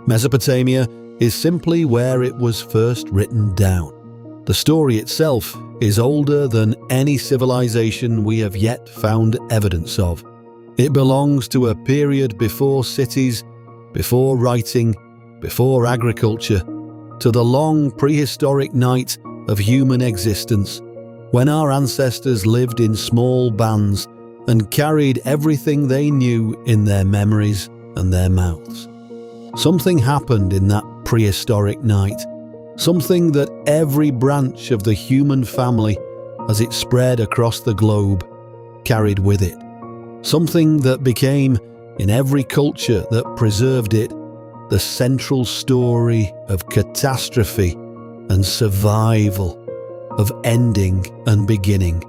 Mesopotamia is simply where it was first written down. The story itself is older than any civilization we have yet found evidence of. It belongs to a period before cities, before writing, before agriculture, to the long prehistoric night of human existence, when our ancestors lived in small bands and carried everything they knew in their memories and their mouths. Something happened in that prehistoric night, something that every branch of the human family, as it spread across the globe, carried with it. Something that became, in every culture that preserved it, the central story of catastrophe and survival, of ending and beginning,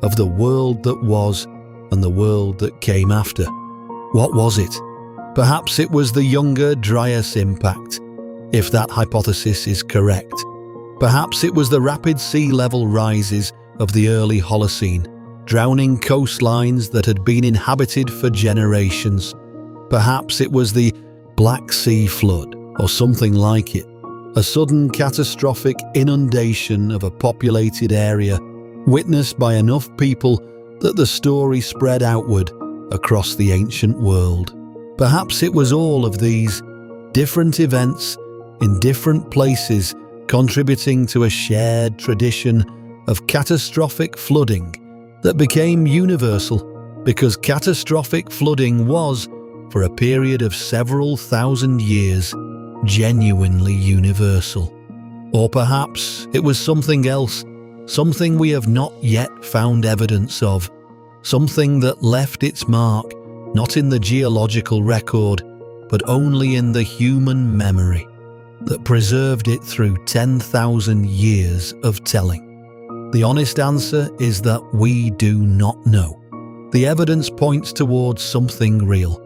of the world that was and the world that came after. What was it? Perhaps it was the younger Dryas impact, if that hypothesis is correct. Perhaps it was the rapid sea level rises of the early Holocene, drowning coastlines that had been inhabited for generations. Perhaps it was the Black Sea flood, or something like it, a sudden catastrophic inundation of a populated area, witnessed by enough people that the story spread outward across the ancient world. Perhaps it was all of these different events in different places contributing to a shared tradition of catastrophic flooding that became universal because catastrophic flooding was, for a period of several thousand years, genuinely universal. Or perhaps it was something else, something we have not yet found evidence of, something that left its mark not in the geological record, but only in the human memory, that preserved it through 10,000 years of telling. The honest answer is that we do not know. The evidence points towards something real.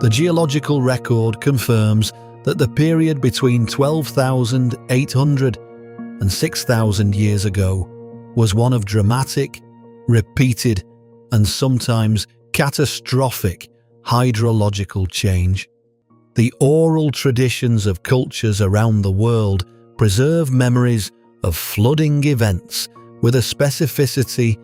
The geological record confirms that the period between 12,800 and 6,000 years ago was one of dramatic, repeated, and sometimes catastrophic hydrological change. The oral traditions of cultures around the world preserve memories of flooding events with a specificity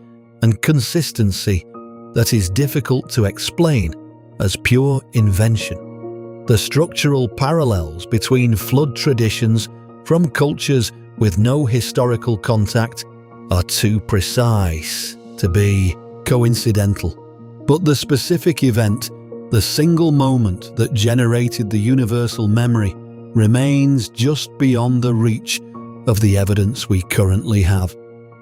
and consistency that is difficult to explain as pure invention. The structural parallels between flood traditions from cultures with no historical contact are too precise to be coincidental. But the specific event, the single moment that generated the universal memory, remains just beyond the reach of the evidence we currently have.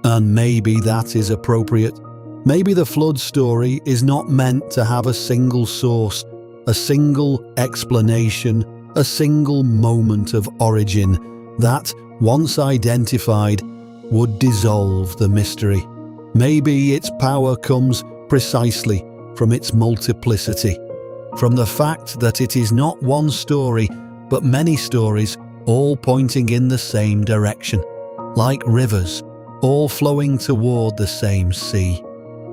And maybe that is appropriate. Maybe the flood story is not meant to have a single source, a single explanation, a single moment of origin that, once identified, would dissolve the mystery. Maybe its power comes precisely from its multiplicity, from the fact that it is not one story, but many stories, all pointing in the same direction, like rivers, all flowing toward the same sea.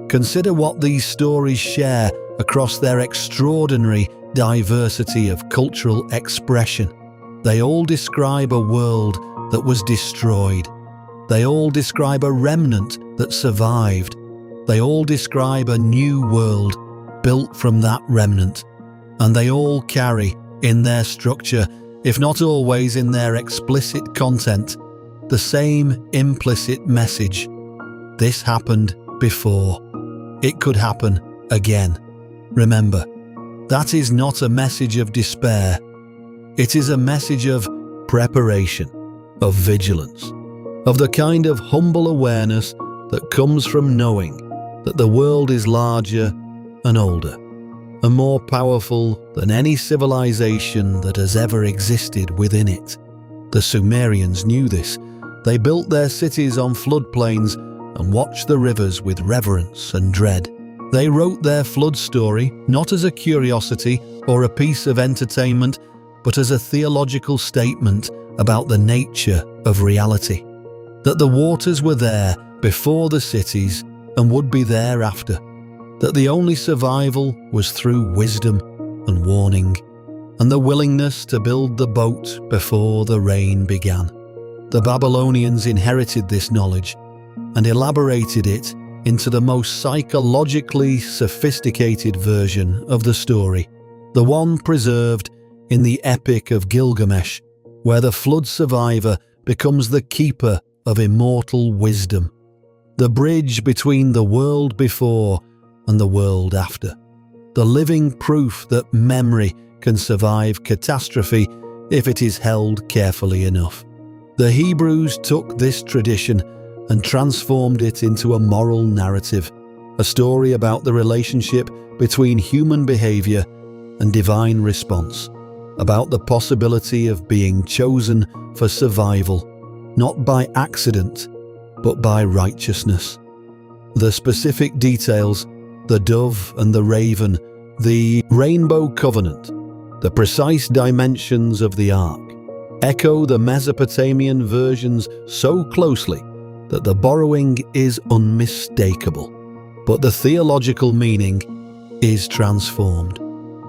Consider what these stories share across their extraordinary diversity of cultural expression. They all describe a world that was destroyed. They all describe a remnant that survived. They all describe a new world built from that remnant. And they all carry, in their structure, if not always in their explicit content, the same implicit message. This happened before. It could happen again. Remember, that is not a message of despair. It is a message of preparation, of vigilance, of the kind of humble awareness that comes from knowing that the world is larger and older, and more powerful than any civilization that has ever existed within it. The Sumerians knew this. They built their cities on floodplains and watched the rivers with reverence and dread. They wrote their flood story not as a curiosity or a piece of entertainment, but as a theological statement about the nature of reality. That the waters were there before the cities and would be there after. That the only survival was through wisdom and warning, and the willingness to build the boat before the rain began. The Babylonians inherited this knowledge and elaborated it into the most psychologically sophisticated version of the story, the one preserved in the Epic of Gilgamesh, where the flood survivor becomes the keeper of immortal wisdom, the bridge between the world before and the world after, the living proof that memory can survive catastrophe if it is held carefully enough. The Hebrews took this tradition and transformed it into a moral narrative, a story about the relationship between human behavior and divine response, about the possibility of being chosen for survival, not by accident, but by righteousness. The specific details, the dove and the raven, the rainbow covenant, the precise dimensions of the ark, echo the Mesopotamian versions so closely that the borrowing is unmistakable, but the theological meaning is transformed.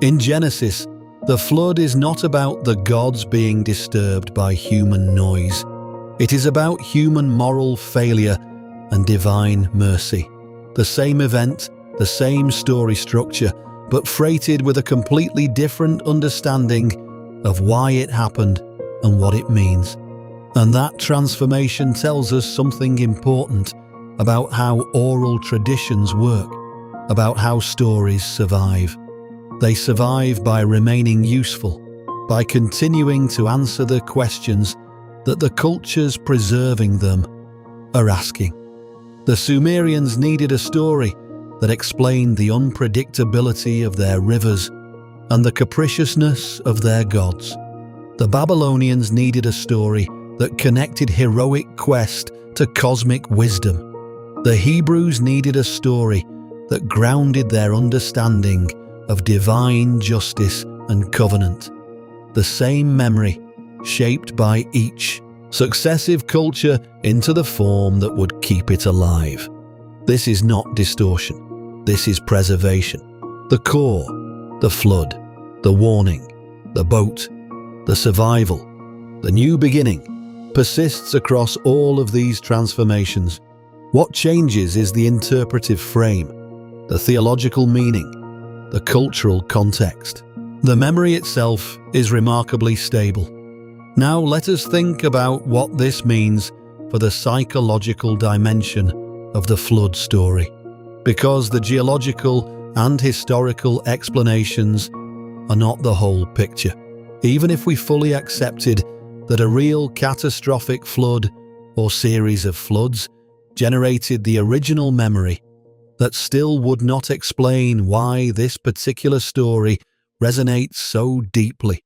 In Genesis, the flood is not about the gods being disturbed by human noise. It is about human moral failure and divine mercy. The same event, the same story structure, but freighted with a completely different understanding of why it happened and what it means. And that transformation tells us something important about how oral traditions work, about how stories survive. They survive by remaining useful, by continuing to answer the questions that the cultures preserving them are asking. The Sumerians needed a story that explained the unpredictability of their rivers and the capriciousness of their gods. The Babylonians needed a story that connected heroic quest to cosmic wisdom. The Hebrews needed a story that grounded their understanding of divine justice and covenant. The same memory, shaped by each successive culture into the form that would keep it alive. This is not distortion. This is preservation. The core, the flood, the warning, the boat, the survival, the new beginning, persists across all of these transformations. What changes is the interpretive frame, the theological meaning, the cultural context. The memory itself is remarkably stable. Now let us think about what this means for the psychological dimension of the flood story, because the geological and historical explanations are not the whole picture. Even if we fully accepted that a real catastrophic flood or series of floods generated the original memory, that still would not explain why this particular story resonates so deeply,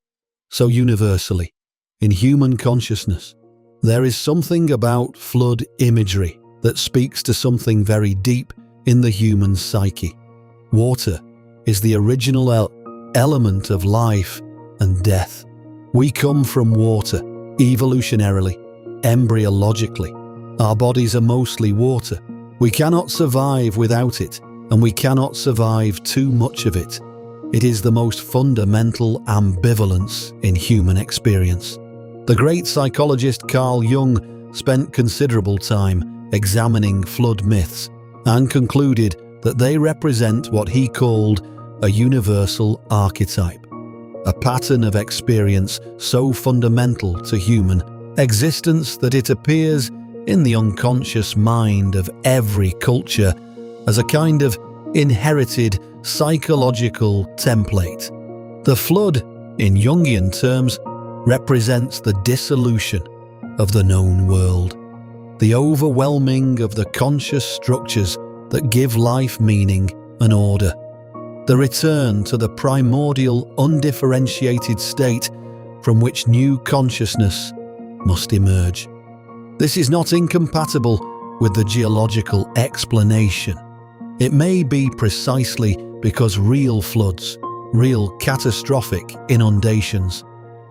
so universally, in human consciousness. There is something about flood imagery that speaks to something very deep in the human psyche. Water is the original element of life and death. We come from water, evolutionarily, embryologically. Our bodies are mostly water. We cannot survive without it, and we cannot survive too much of it. It is the most fundamental ambivalence in human experience. The great psychologist Carl Jung spent considerable time examining flood myths and concluded that they represent what he called a universal archetype, a pattern of experience so fundamental to human existence that it appears in the unconscious mind of every culture as a kind of inherited psychological template. The flood, in Jungian terms, represents the dissolution of the known world, the overwhelming of the conscious structures that give life meaning and order, the return to the primordial undifferentiated state from which new consciousness must emerge. This is not incompatible with the geological explanation. It may be precisely because real floods, real catastrophic inundations,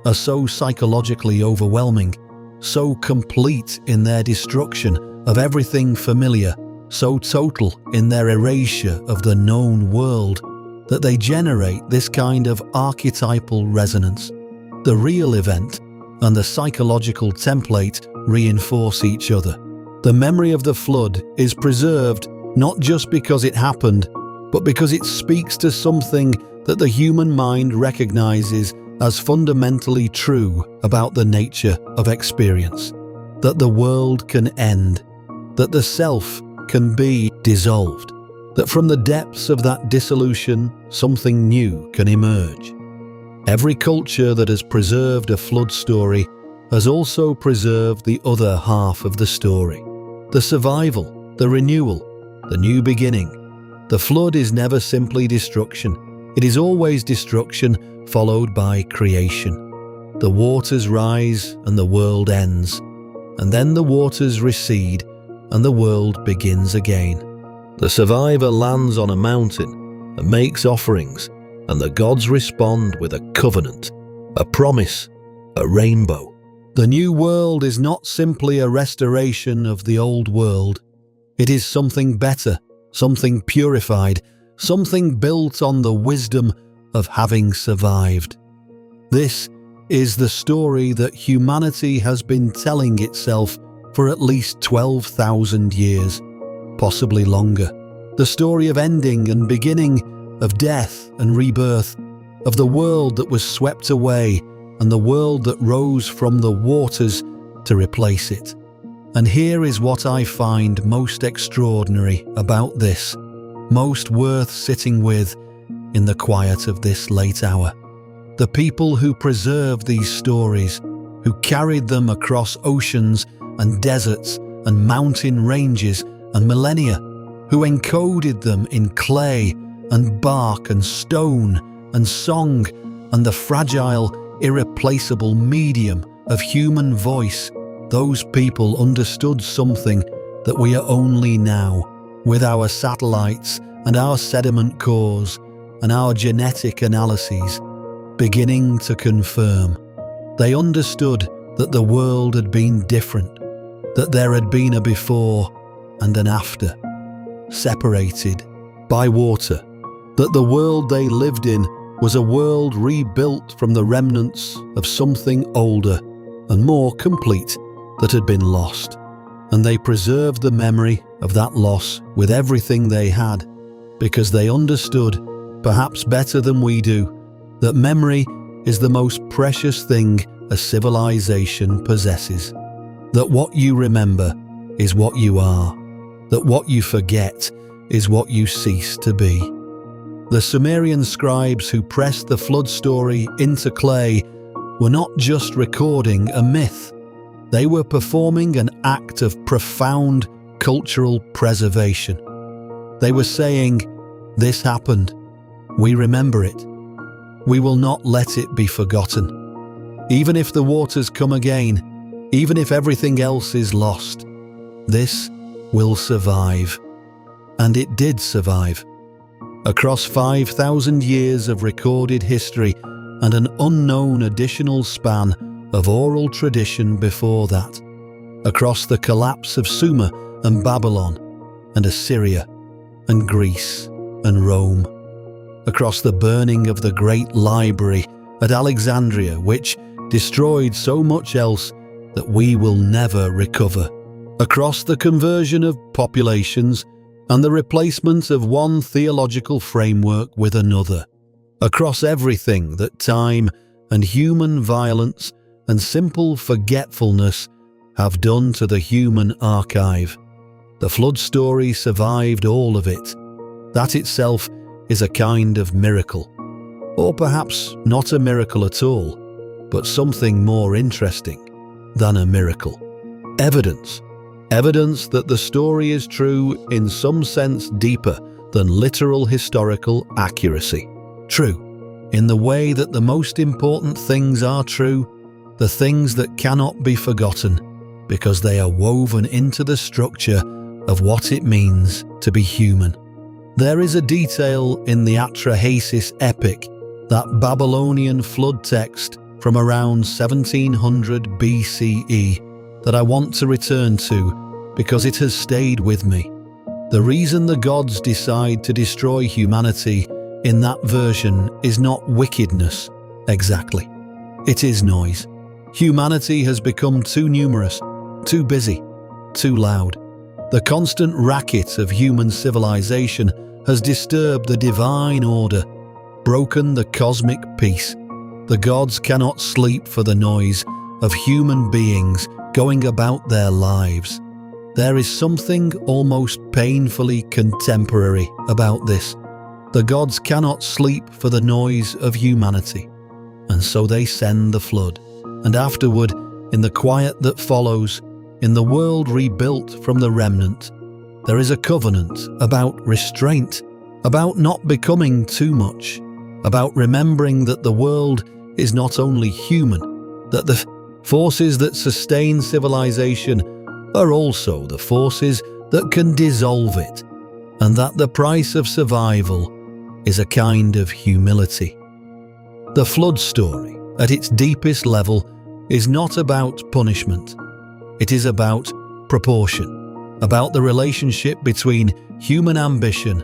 are so psychologically overwhelming, so complete in their destruction of everything familiar, so total in their erasure of the known world, that they generate this kind of archetypal resonance. The real event and the psychological template reinforce each other. The memory of the flood is preserved not just because it happened, but because it speaks to something that the human mind recognizes as fundamentally true about the nature of experience. that the world can end, that the self can be dissolved, that from the depths of that dissolution something new can emerge. Every culture that has preserved a flood story has also preserved the other half of the story. The survival, the renewal, the new beginning. The flood is never simply destruction. It is always destruction followed by creation. The waters rise and the world ends, and then the waters recede and the world begins again. The survivor lands on a mountain and makes offerings, and the gods respond with a covenant, a promise, a rainbow. The new world is not simply a restoration of the old world. It is something better, something purified, something built on the wisdom of having survived. This is the story that humanity has been telling itself for at least 12,000 years, possibly longer. The story of ending and beginning, of death and rebirth, of the world that was swept away and the world that rose from the waters to replace it. And here is what I find most extraordinary about this, most worth sitting with in the quiet of this late hour. The people who preserved these stories, who carried them across oceans and deserts and mountain ranges and millennia, who encoded them in clay and bark and stone and song and the fragile, irreplaceable medium of human voice. Those people understood something that we are only now, with our satellites and our sediment cores and our genetic analyses, beginning to confirm. They understood that the world had been different, that there had been a before and an after, separated by water, that the world they lived in was a world rebuilt from the remnants of something older and more complete that had been lost. And they preserved the memory of that loss with everything they had, because they understood, perhaps better than we do, that memory is the most precious thing a civilization possesses. That what you remember is what you are, that what you forget is what you cease to be. The Sumerian scribes who pressed the flood story into clay were not just recording a myth. They were performing an act of profound cultural preservation. They were saying, "This happened. We remember it. We will not let it be forgotten. Even if the waters come again, even if everything else is lost, this will survive." And it did survive. Across 5,000 years of recorded history and an unknown additional span of oral tradition before that. Across the collapse of Sumer and Babylon and Assyria and Greece and Rome. Across the burning of the great library at Alexandria, which destroyed so much else that we will never recover. Across the conversion of populations and the replacement of one theological framework with another. Across everything that time and human violence and simple forgetfulness have done to the human archive. The flood story survived all of it. That itself is a kind of miracle. Or perhaps not a miracle at all, but something more interesting than a miracle. Evidence. Evidence that the story is true in some sense deeper than literal historical accuracy. True in the way that the most important things are true, the things that cannot be forgotten, because they are woven into the structure of what it means to be human. There is a detail in the Atrahasis epic, that Babylonian flood text from around 1700 BCE, that I want to return to because it has stayed with me. The reason the gods decide to destroy humanity in that version is not wickedness, exactly. It is noise. Humanity has become too numerous, too busy, too loud. The constant racket of human civilization has disturbed the divine order, broken the cosmic peace. The gods cannot sleep for the noise of human beings going about their lives. There is something almost painfully contemporary about this. The gods cannot sleep for the noise of humanity, and so they send the flood. And afterward, in the quiet that follows, in the world rebuilt from the remnant, there is a covenant about restraint, about not becoming too much, about remembering that the world is not only human, that the forces that sustain civilization are also the forces that can dissolve it, and that the price of survival is a kind of humility. The flood story, at its deepest level, is not about punishment. It is about proportion, about the relationship between human ambition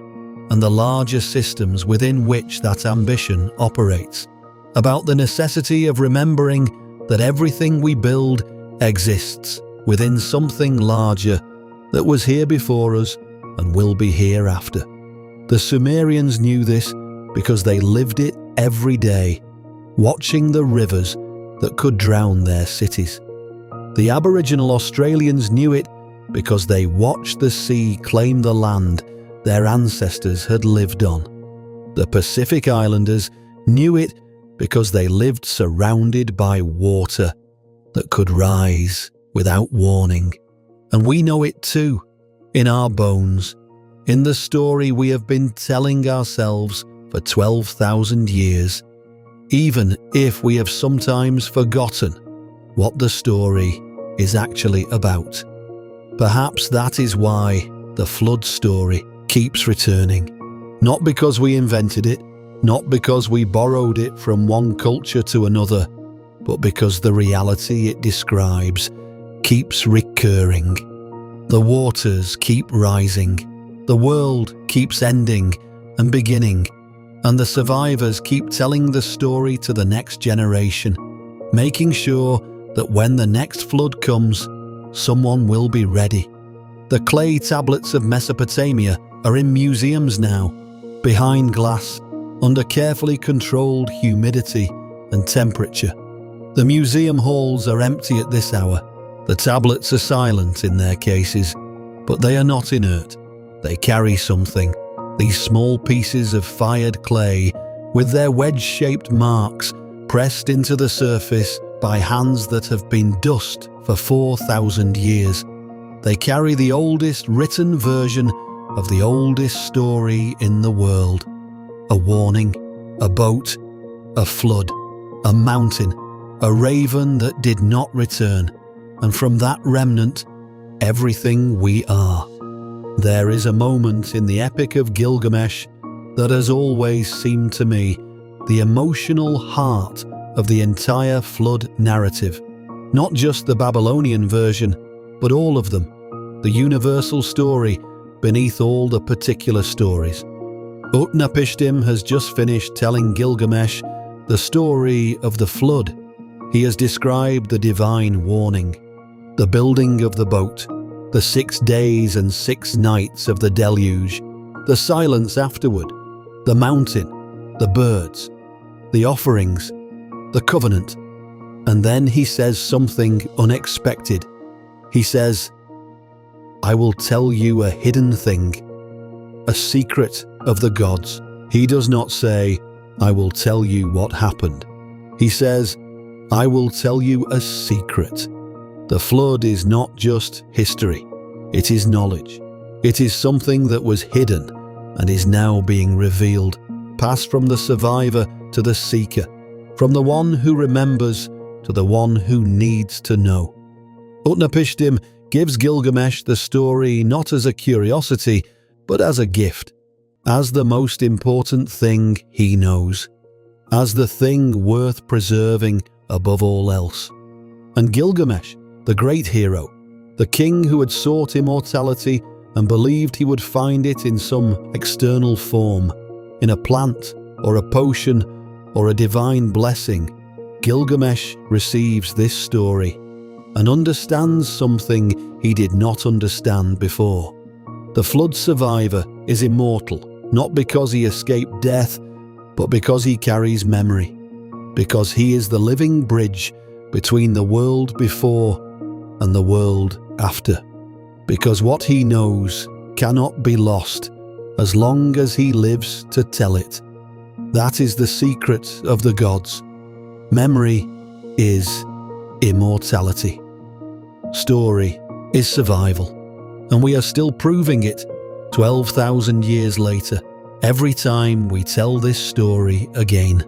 and the larger systems within which that ambition operates, about the necessity of remembering that everything we build exists within something larger that was here before us and will be hereafter. The Sumerians knew this because they lived it every day, watching the rivers that could drown their cities. The Aboriginal Australians knew it because they watched the sea claim the land their ancestors had lived on. The Pacific Islanders knew it because they lived surrounded by water that could rise without warning. And we know it too, in our bones, in the story we have been telling ourselves for 12,000 years, even if we have sometimes forgotten what the story is actually about. Perhaps that is why the flood story keeps returning. Not because we invented it, not because we borrowed it from one culture to another, but because the reality it describes keeps recurring. The waters keep rising, the world keeps ending and beginning, and the survivors keep telling the story to the next generation, making sure that when the next flood comes, someone will be ready. The clay tablets of Mesopotamia are in museums now, behind glass, under carefully controlled humidity and temperature. The museum halls are empty at this hour. The tablets are silent in their cases, but they are not inert. They carry something. These small pieces of fired clay, with their wedge-shaped marks pressed into the surface by hands that have been dust for 4,000 years. They carry the oldest written version of the oldest story in the world. A warning, a boat, a flood, a mountain, a raven that did not return, and from that remnant, everything we are. There is a moment in the Epic of Gilgamesh that has always seemed to me the emotional heart of the entire flood narrative. Not just the Babylonian version, but all of them, the universal story beneath all the particular stories. Utnapishtim has just finished telling Gilgamesh the story of the flood. He has described the divine warning, the building of the boat, the 6 days and 6 nights of the deluge, the silence afterward, the mountain, the birds, the offerings, the covenant. And then he says something unexpected. He says, "I will tell you a hidden thing, a secret of the gods." He does not say, "I will tell you what happened." He says, "I will tell you a secret." The flood is not just history, it is knowledge. It is something that was hidden and is now being revealed, passed from the survivor to the seeker, from the one who remembers to the one who needs to know. Utnapishtim gives Gilgamesh the story not as a curiosity, but as a gift, as the most important thing he knows, as the thing worth preserving above all else. And Gilgamesh, the great hero, the king who had sought immortality and believed he would find it in some external form, in a plant or a potion or a divine blessing, Gilgamesh receives this story and understands something he did not understand before. The flood survivor is immortal, not because he escaped death, but because he carries memory, because he is the living bridge between the world before and the world after. Because what he knows cannot be lost as long as he lives to tell it. That is the secret of the gods. Memory is immortality. Story is survival, and we are still proving it 12,000 years later, every time we tell this story again.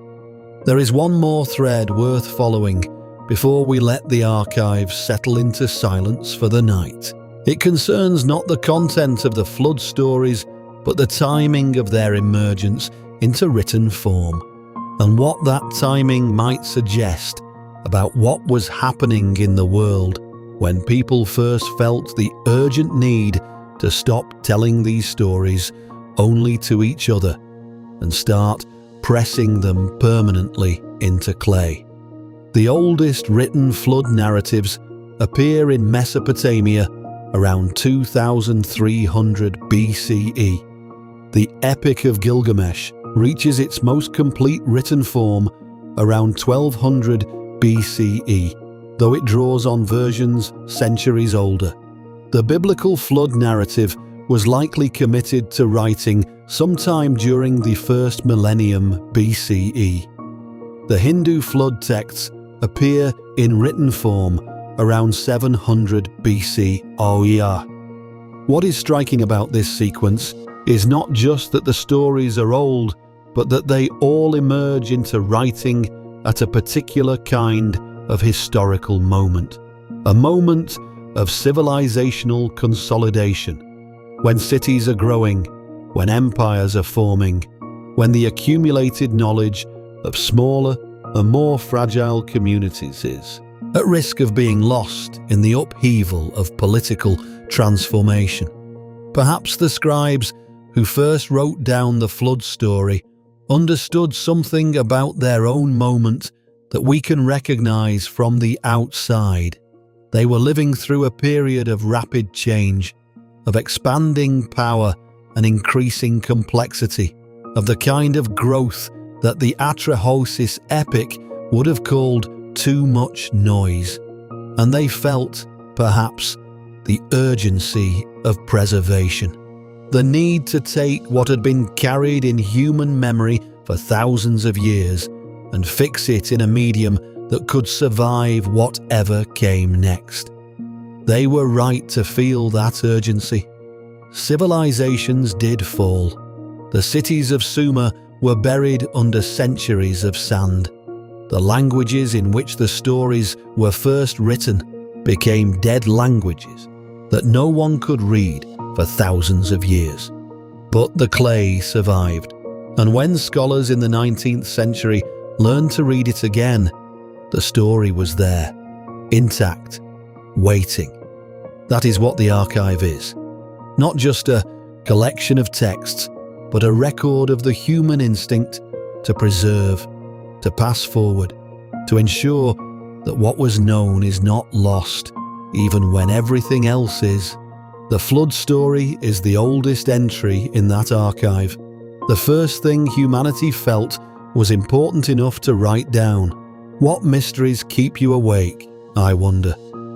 There is one more thread worth following before we let the archives settle into silence for the night. It concerns not the content of the flood stories, but the timing of their emergence into written form, and what that timing might suggest about what was happening in the world when people first felt the urgent need to stop telling these stories only to each other and start pressing them permanently into clay. The oldest written flood narratives appear in Mesopotamia around 2300 BCE. The Epic of Gilgamesh reaches its most complete written form around 1200 BCE, though it draws on versions centuries older. The biblical flood narrative was likely committed to writing sometime during the first millennium BCE. The Hindu flood texts appear in written form around 700 BC. What is striking about this sequence is not just that the stories are old, but that they all emerge into writing at a particular kind of historical moment. A moment of civilizational consolidation, when cities are growing, when empires are forming, when the accumulated knowledge of smaller and more fragile communities is at risk of being lost in the upheaval of political transformation. Perhaps the scribes who first wrote down the flood story understood something about their own moment that we can recognize from the outside. They were living through a period of rapid change, of expanding power and increasing complexity, of the kind of growth that the Atrahasis epic would have called too much noise, and they felt, perhaps, the urgency of preservation, the need to take what had been carried in human memory for thousands of years and fix it in a medium that could survive whatever came next. They were right to feel that urgency. Civilizations did fall. The cities of Sumer were buried under centuries of sand. The languages in which the stories were first written became dead languages that no one could read for thousands of years. But the clay survived, and when scholars in the 19th century learned to read it again, the story was there, intact, waiting. That is what the archive is. Not just a collection of texts, but a record of the human instinct to preserve, to pass forward, to ensure that what was known is not lost, even when everything else is. The flood story is the oldest entry in that archive. The first thing humanity felt was important enough to write down. What mysteries keep you awake, I wonder?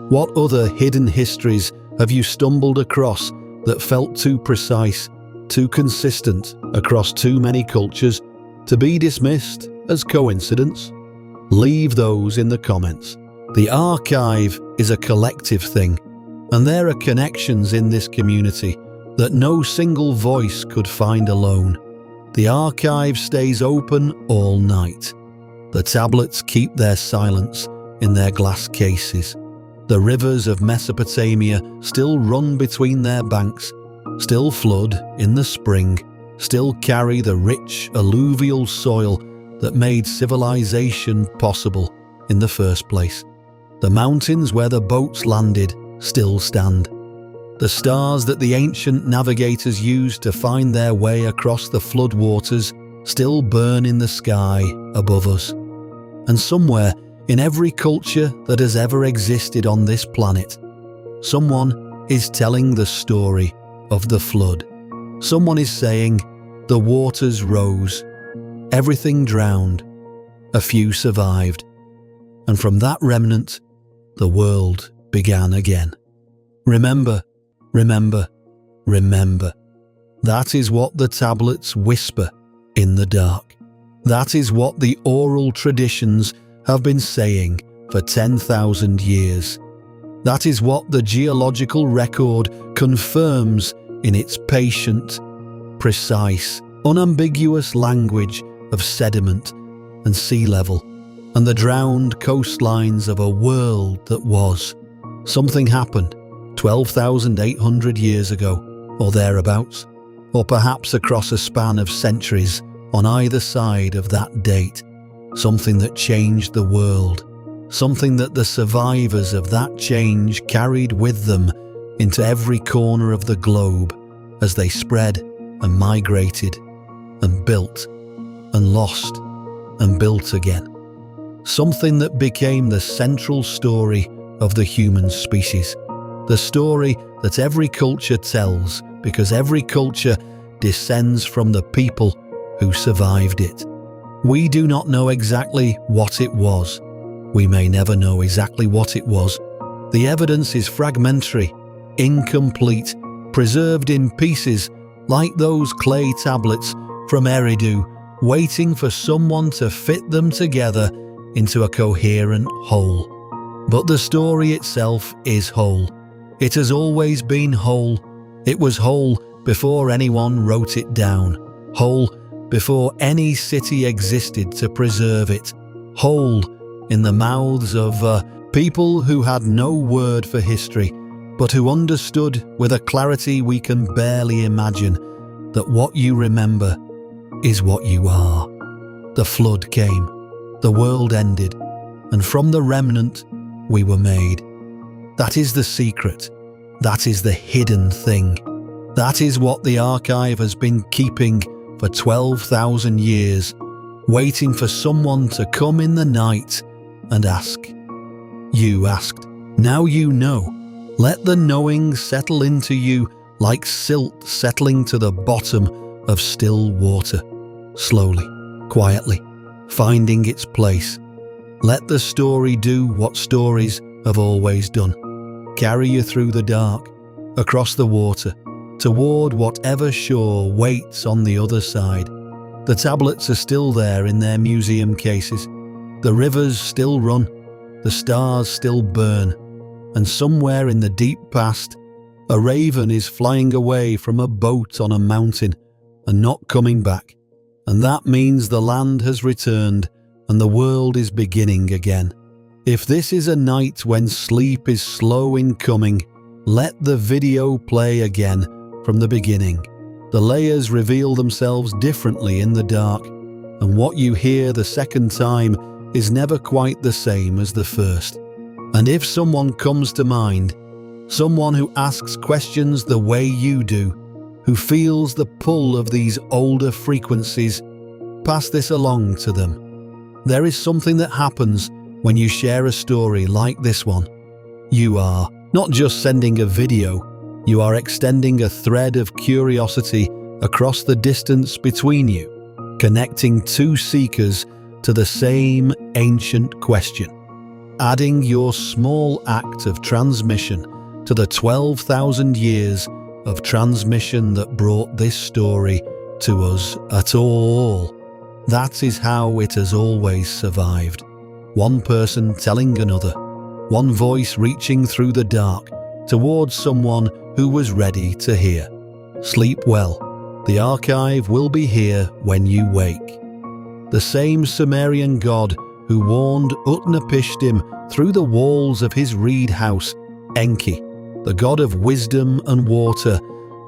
What other hidden histories have you stumbled across that felt too precise, too consistent across too many cultures to be dismissed as coincidence? Leave those in the comments. The archive is a collective thing, and there are connections in this community that no single voice could find alone. The archive stays open all night. The tablets keep their silence in their glass cases. The rivers of Mesopotamia still run between their banks, still flood in the spring, still carry the rich alluvial soil that made civilization possible in the first place. The mountains where the boats landed still stand. The stars that the ancient navigators used to find their way across the flood waters still burn in the sky above us. And somewhere in every culture that has ever existed on this planet, someone is telling the story of the flood. Someone is saying, the waters rose, everything drowned, a few survived, and from that remnant, the world began again. Remember, remember, remember. That is what the tablets whisper in the dark. That is what the oral traditions have been saying for 10,000 years. That is what the geological record confirms in its patient, precise, unambiguous language of sediment and sea level and the drowned coastlines of a world that was. Something happened 12,800 years ago, or thereabouts, or perhaps across a span of centuries on either side of that date. Something that changed the world. Something that the survivors of that change carried with them into every corner of the globe as they spread and migrated and built and lost and built again. Something that became the central story of the human species. The story that every culture tells because every culture descends from the people who survived it. We do not know exactly what it was. We may never know exactly what it was. The evidence is fragmentary, incomplete, preserved in pieces like those clay tablets from Eridu, waiting for someone to fit them together into a coherent whole. But the story itself is whole. It has always been whole. It was whole before anyone wrote it down. Whole before any city existed to preserve it. Whole in the mouths of people who had no word for history, but who understood with a clarity we can barely imagine that what you remember is what you are. The flood came, the world ended, and from the remnant we were made. That is the secret. That is the hidden thing. That is what the archive has been keeping for 12,000 years, waiting for someone to come in the night and ask. You asked. Now you know. Let the knowing settle into you like silt settling to the bottom of still water. Slowly, quietly, finding its place. Let the story do what stories have always done. Carry you through the dark, across the water, toward whatever shore waits on the other side. The tablets are still there in their museum cases. The rivers still run, the stars still burn, and somewhere in the deep past, a raven is flying away from a boat on a mountain and not coming back. And that means the land has returned and the world is beginning again. If this is a night when sleep is slow in coming, let the video play again from the beginning. The layers reveal themselves differently in the dark, and what you hear the second time is never quite the same as the first. And if someone comes to mind, someone who asks questions the way you do, who feels the pull of these older frequencies, pass this along to them. There is something that happens when you share a story like this one. You are not just sending a video, you are extending a thread of curiosity across the distance between you, connecting two seekers to the same ancient question, adding your small act of transmission to the 12,000 years of transmission that brought this story to us at all. That is how it has always survived. One person telling another, one voice reaching through the dark towards someone who was ready to hear. Sleep well. The archive will be here when you wake. The same Sumerian god who warned Utnapishtim through the walls of his reed house, Enki, the god of wisdom and water,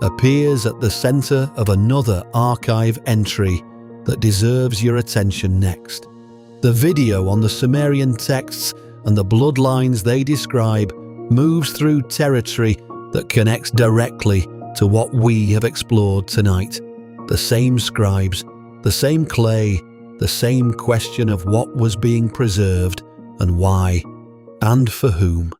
appears at the center of another archive entry that deserves your attention next. The video on the Sumerian texts and the bloodlines they describe moves through territory that connects directly to what we have explored tonight. The same scribes, the same clay, the same question of what was being preserved and why and for whom.